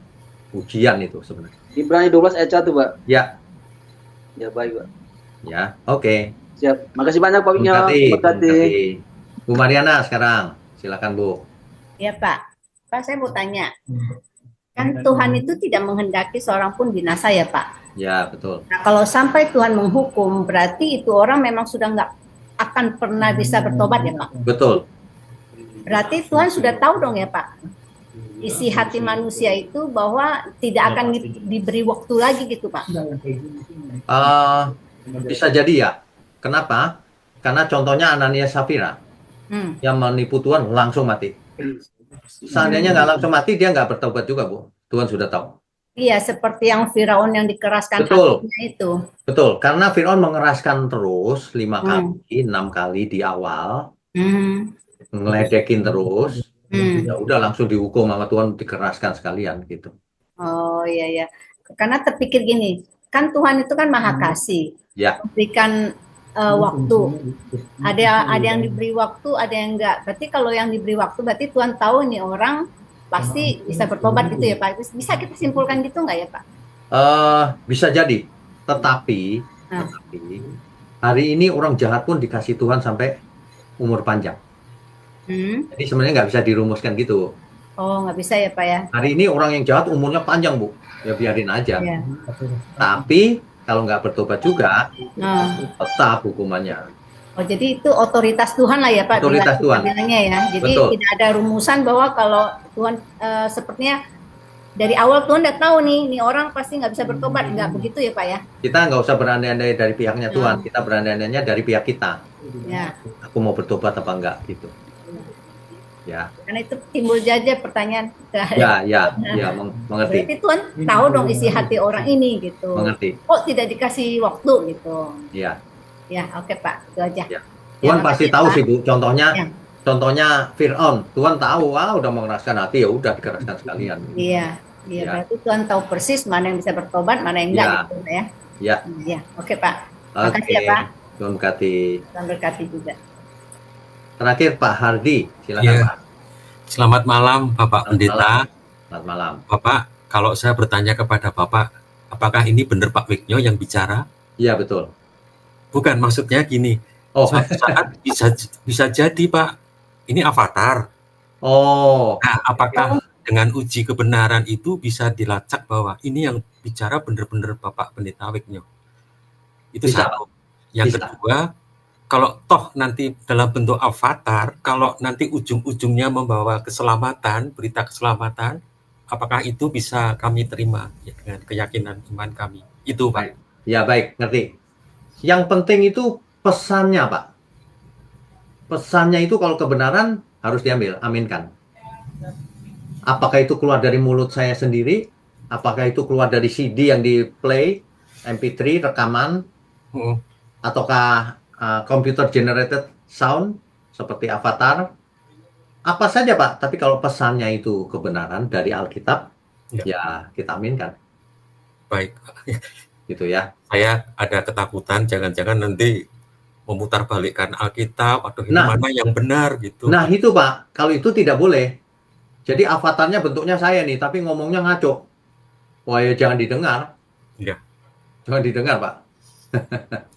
Ujian itu sebenarnya. Ibrani 12 ayat 1, Pak. Ya. Ya, baik, Pak. Ya, oke. Siap. Makasih banyak, Pak Wikyo. Terima kasih. Bu Mariana sekarang. Silakan, Bu. Ya Pak, Pak saya mau tanya, kan Tuhan itu tidak menghendaki seorang pun binasa ya Pak. Ya, betul. Nah kalau sampai Tuhan menghukum, berarti itu orang memang sudah nggak akan pernah bisa bertobat ya Pak. Betul. Berarti Tuhan sudah tahu dong ya Pak, isi hati manusia itu bahwa tidak akan diberi waktu lagi gitu Pak. Bisa jadi ya. Kenapa? Karena contohnya Ananias Safira yang menipu Tuhan langsung mati. Seandainya nggak langsung mati, dia nggak bertobat juga, Bu. Tuhan sudah tahu. Iya, seperti yang Firaun yang dikeraskan Betul. hatinya itu. Betul, karena Firaun mengeraskan terus 5 kali, 6 kali di awal, ngeledekin terus, ya udah langsung dihukum sama Tuhan, dikeraskan sekalian gitu. Oh iya ya, karena terpikir gini, kan Tuhan itu kan maha kasih, Ya. memberikan waktu. Ada yang diberi waktu, ada yang enggak. Berarti kalau yang diberi waktu, berarti Tuhan tahu nih orang pasti bisa bertobat gitu ya Pak. Bisa kita simpulkan gitu nggak ya Pak? Bisa jadi, tetapi hari ini orang jahat pun dikasih Tuhan sampai umur panjang. Jadi sebenarnya nggak bisa dirumuskan gitu. Oh nggak bisa ya Pak ya? Hari ini orang yang jahat umurnya panjang, Bu. Ya biarin aja. Ya. Tapi kalau nggak bertobat juga, tetap hukumannya. Oh jadi itu otoritas Tuhan lah ya Pak? Otoritas Tuhan. Bilangnya ya. Jadi Betul. tidak ada rumusan bahwa kalau Tuhan sepertinya dari awal Tuhan udah tahu nih orang pasti nggak bisa bertobat, nggak begitu ya Pak ya? Kita nggak usah berandai-andai dari pihaknya Tuhan, kita berandai-andainya dari pihak kita. Ya. Aku mau bertobat apa enggak gitu. Ya. Karena itu timbul saja pertanyaan. Ya, mengerti. Berarti Tuhan tahu dong isi hati orang ini gitu. Mengerti. Kok tidak dikasih waktu gitu. Ya. Ya, oke Pak, itu aja. Ya. Tuhan pasti tahu sih Bu. Contohnya Fir'aun. Tuhan tahu, udah mengeraskan hati, ya udah dikeraskan sekalian. Iya, berarti Tuhan tahu persis mana yang bisa bertobat, mana yang enggak gitu ya. Ya. Iya, oke Pak. Oke. Makasih ya Pak. Tuhan berkati. Tuhan berkati juga. Terakhir Pak Hardi, silakan Ya. Pak. Selamat malam Bapak Pendeta. Selamat malam. Bapak, kalau saya bertanya kepada Bapak, apakah ini benar Pak Wiknyo yang bicara? Iya, betul. Bukan, maksudnya gini. Suatu saat bisa jadi Pak, ini avatar. Nah, apakah dengan uji kebenaran itu bisa dilacak bahwa ini yang bicara benar-benar Bapak Pendeta Wiknyo? Itu Bisa, satu. Yang kedua, kalau toh nanti dalam bentuk avatar, kalau nanti ujung-ujungnya membawa keselamatan, berita keselamatan, apakah itu bisa kami terima ya, dengan keyakinan iman kami? Itu Pak. Ya baik, ngerti. Yang penting itu pesannya Pak. Pesannya itu kalau kebenaran harus diambil, aminkan. Apakah itu keluar dari mulut saya sendiri? Apakah itu keluar dari CD yang di play, MP3, rekaman? Ataukah computer generated sound seperti avatar, apa saja Pak, tapi kalau pesannya itu kebenaran dari Alkitab, ya kita aminkan. Baik, gitu ya. Saya ada ketakutan jangan-jangan nanti memutarbalikkan Alkitab atau mana yang benar gitu. Nah itu Pak, kalau itu tidak boleh. Jadi avatarnya bentuknya saya nih, tapi ngomongnya ngaco. Wah ya jangan didengar. Iya. Jangan didengar Pak.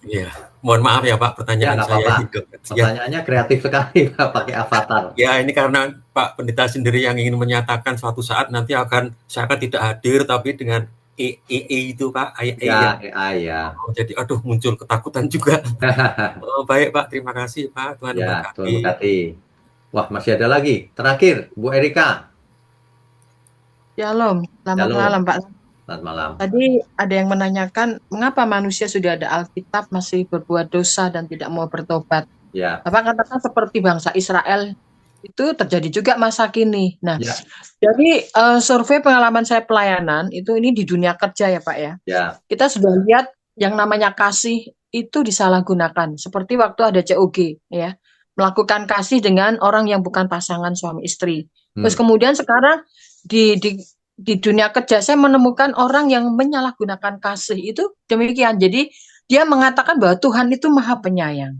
Iya, mohon maaf ya Pak, pertanyaan saya hidup. Pertanyaannya kreatif sekali Pak, pakai avatar. Ya ini karena Pak Pendeta sendiri yang ingin menyatakan suatu saat nanti saya akan tidak hadir, tapi dengan itu Pak, AI ya. Jadi aduh muncul ketakutan juga. Baik Pak, terima kasih Pak, Tuhan memberkati. Tuhan memberkati. Wah, masih ada lagi. Terakhir, Bu Erika. Shalom, selamat Halo, malam Pak. selamat malam. Tadi ada yang menanyakan mengapa manusia sudah ada Alkitab masih berbuat dosa dan tidak mau bertobat. Ya, Bapak katakan seperti bangsa Israel itu terjadi juga masa kini. Nah, ya, jadi survei pengalaman saya pelayanan itu ini di dunia kerja ya Pak ya. ya, Kita sudah lihat yang namanya kasih itu disalahgunakan. Seperti waktu ada COG ya, melakukan kasih dengan orang yang bukan pasangan suami istri. Terus kemudian sekarang di dunia kerja saya menemukan orang yang menyalahgunakan kasih itu demikian. Jadi dia mengatakan bahwa Tuhan itu maha penyayang.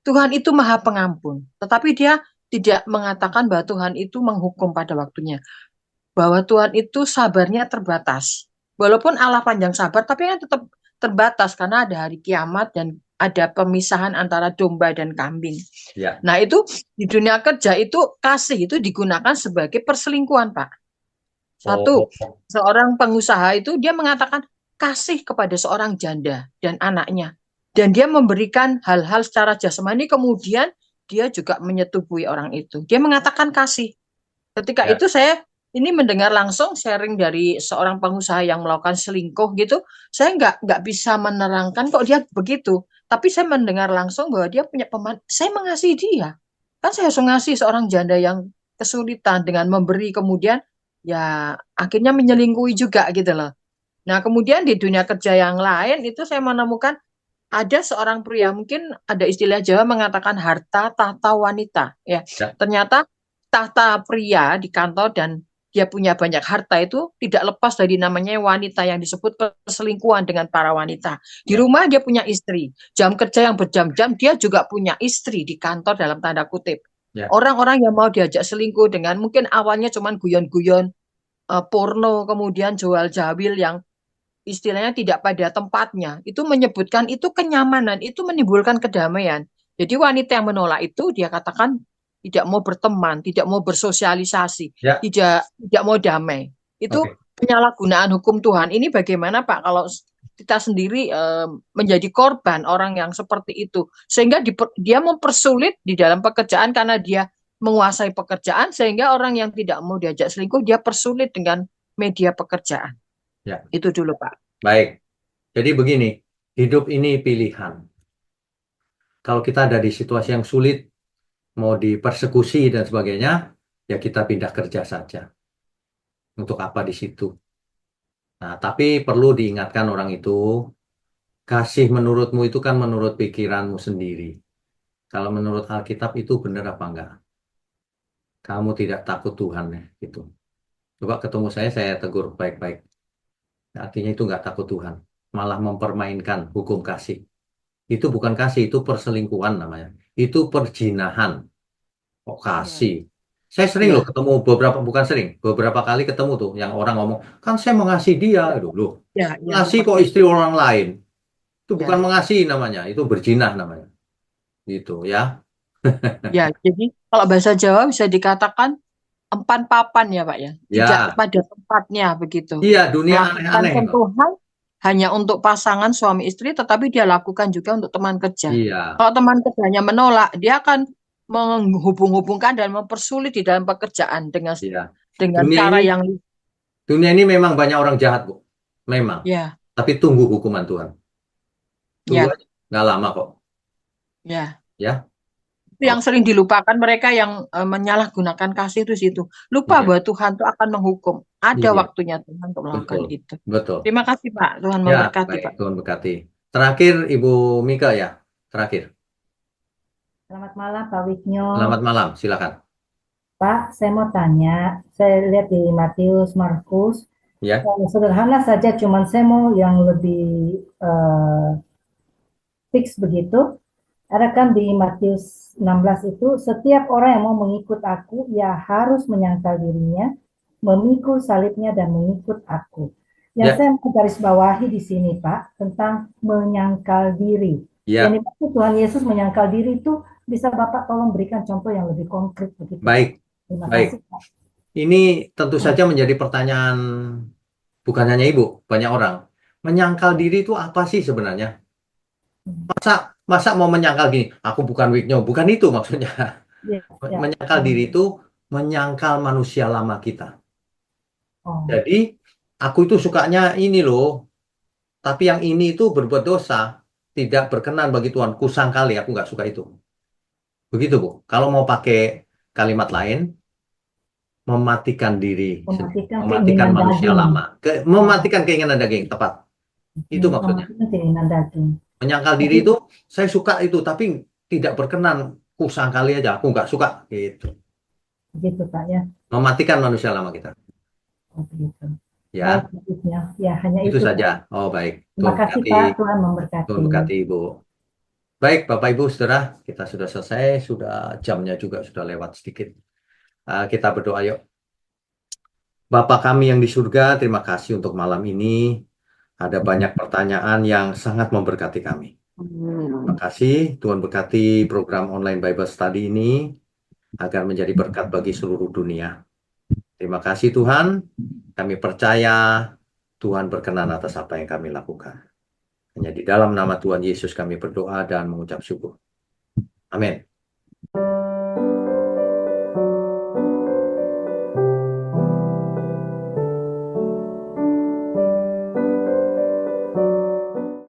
Tuhan itu maha pengampun. Tetapi dia tidak mengatakan bahwa Tuhan itu menghukum pada waktunya. Bahwa Tuhan itu sabarnya terbatas. Walaupun Allah panjang sabar, tapi kan tetap terbatas karena ada hari kiamat dan ada pemisahan antara domba dan kambing. ya. Nah itu di dunia kerja itu kasih itu digunakan sebagai perselingkuhan, Pak. Satu, seorang pengusaha itu dia mengatakan kasih kepada seorang janda dan anaknya. Dan dia memberikan hal-hal secara jasmani, kemudian dia juga menyetubuhi orang itu. Dia mengatakan kasih. Ketika Ya. itu saya ini mendengar langsung sharing dari seorang pengusaha yang melakukan selingkuh gitu. Saya nggak bisa menerangkan kok dia begitu. Tapi saya mendengar langsung bahwa dia punya saya mengasihi dia. Kan saya harus mengasihi seorang janda yang kesulitan dengan memberi, kemudian ya akhirnya menyelingkuhi juga gitu loh. Nah kemudian di dunia kerja yang lain itu saya menemukan ada seorang pria, mungkin ada istilah Jawa mengatakan harta tahta wanita ya. Ya. Ternyata tahta pria di kantor dan dia punya banyak harta itu tidak lepas dari namanya wanita yang disebut perselingkuhan dengan para wanita. Di rumah dia punya istri, jam kerja yang berjam-jam dia juga punya istri di kantor dalam tanda kutip. Ya. Orang-orang yang mau diajak selingkuh dengan mungkin awalnya cuman guyon-guyon porno, kemudian jual jawil yang istilahnya tidak pada tempatnya, itu menyebutkan itu kenyamanan, itu menimbulkan kedamaian. Jadi wanita yang menolak itu dia katakan tidak mau berteman, tidak mau bersosialisasi, Ya. tidak mau damai. Itu penyalahgunaan hukum Tuhan. Ini bagaimana Pak kalau kita sendiri menjadi korban orang yang seperti itu, sehingga dia mempersulit di dalam pekerjaan karena dia menguasai pekerjaan, sehingga orang yang tidak mau diajak selingkuh dia persulit dengan media pekerjaan. Ya. Itu dulu Pak. Baik. Jadi begini, hidup ini pilihan. Kalau kita ada di situasi yang sulit, mau dipersekusi dan sebagainya, ya kita pindah kerja saja. Untuk apa di situ? Nah, tapi perlu diingatkan orang itu, kasih menurutmu itu kan menurut pikiranmu sendiri. Kalau menurut Alkitab itu benar apa enggak? Kamu tidak takut Tuhan ya, gitu. Coba ketemu saya tegur baik-baik. Artinya itu enggak takut Tuhan, malah mempermainkan hukum kasih. Itu bukan kasih, itu perselingkuhan namanya. Itu perjinahan. Kok kasih? Saya sering loh ketemu beberapa kali ketemu tuh yang orang ngomong, kan saya mengasihi dia. Aduh, loh. Mengasihi kok istri orang lain. Itu bukan mengasihi namanya, itu berjinah namanya. Gitu ya. Ya, jadi kalau bahasa Jawa bisa dikatakan empan papan ya Pak ya. Tidak pada tempatnya begitu. Iya, dunia aneh-aneh. Sentuhan hanya untuk pasangan suami istri, tetapi dia lakukan juga untuk teman kerja. Iya. Kalau teman kerjanya menolak, dia akan menghubung-hubungkan dan mempersulit di dalam pekerjaan dengan cara yang dunia ini memang banyak orang jahat, Bu. Memang. Ya. Tapi tunggu hukuman Tuhan. Tunggu aja. Nggak lama kok. Ya. Ya. Itu yang sering dilupakan mereka yang menyalahgunakan kasih itu situ. Lupa bahwa Tuhan itu akan menghukum. Ada waktunya Tuhan untuk melakukan itu. Betul. Terima kasih Pak. Tuhan memberkati baik, Pak. Tuhan berkati. Terakhir Ibu Mika ya. Terakhir. Selamat malam Pak Wisnu. Selamat malam, silakan. Pak, saya mau tanya, saya lihat di Matius, Markus, ya. Sederhana saja, cuman saya mau yang lebih fix begitu. Ada kan di Matius 16 itu, setiap orang yang mau mengikut aku, ya harus menyangkal dirinya, memikul salibnya dan mengikut aku. Yang saya mau garis bawahi di sini Pak, tentang menyangkal diri. Yang dimaksud Tuhan Yesus menyangkal diri itu, bisa Bapak tolong berikan contoh yang lebih konkret begitu. Baik. Terima Baik. kasih, Pak. Ini tentu saja menjadi pertanyaan bukan hanya Ibu, banyak orang. Menyangkal diri itu apa sih sebenarnya? Masa mau menyangkal gini, aku bukan Wigno, bukan itu maksudnya. Ya, ya. Menyangkal diri itu menyangkal manusia lama kita. Oh. Jadi aku itu sukanya ini loh, tapi yang ini itu berbuat dosa, tidak berkenan bagi Tuhan. Kusangkali, aku nggak suka itu. Begitu, Bu. Kalau mau pakai kalimat lain, mematikan diri, Mematikan mematikan keinginan manusia daging. lama, mematikan keinginan daging, tepat. Itu maksudnya. Mematikan keinginan daging. Menyangkal diri itu, saya suka itu, tapi tidak berkenan. Kusangkali aja, aku nggak suka. Gitu. Begitu Pak ya. Mematikan manusia lama kita. Oh, begitu. Ya. Baik, maksudnya. Ya, hanya Itu itu saja. Pak. Oh, baik. Terima Tuhan kasih berkati. Pak, Tuhan memberkati. Tuhan berkati, Ibu. Baik, Bapak Ibu, Saudara, kita sudah selesai, sudah jamnya juga sudah lewat sedikit. Kita berdoa yuk. Bapa kami yang di surga, terima kasih untuk malam ini. Ada banyak pertanyaan yang sangat memberkati kami. Terima kasih, Tuhan berkati program online Bible Study ini agar menjadi berkat bagi seluruh dunia. Terima kasih Tuhan, kami percaya Tuhan berkenan atas apa yang kami lakukan. Hanya di dalam nama Tuhan Yesus kami berdoa dan mengucap syukur. Amin.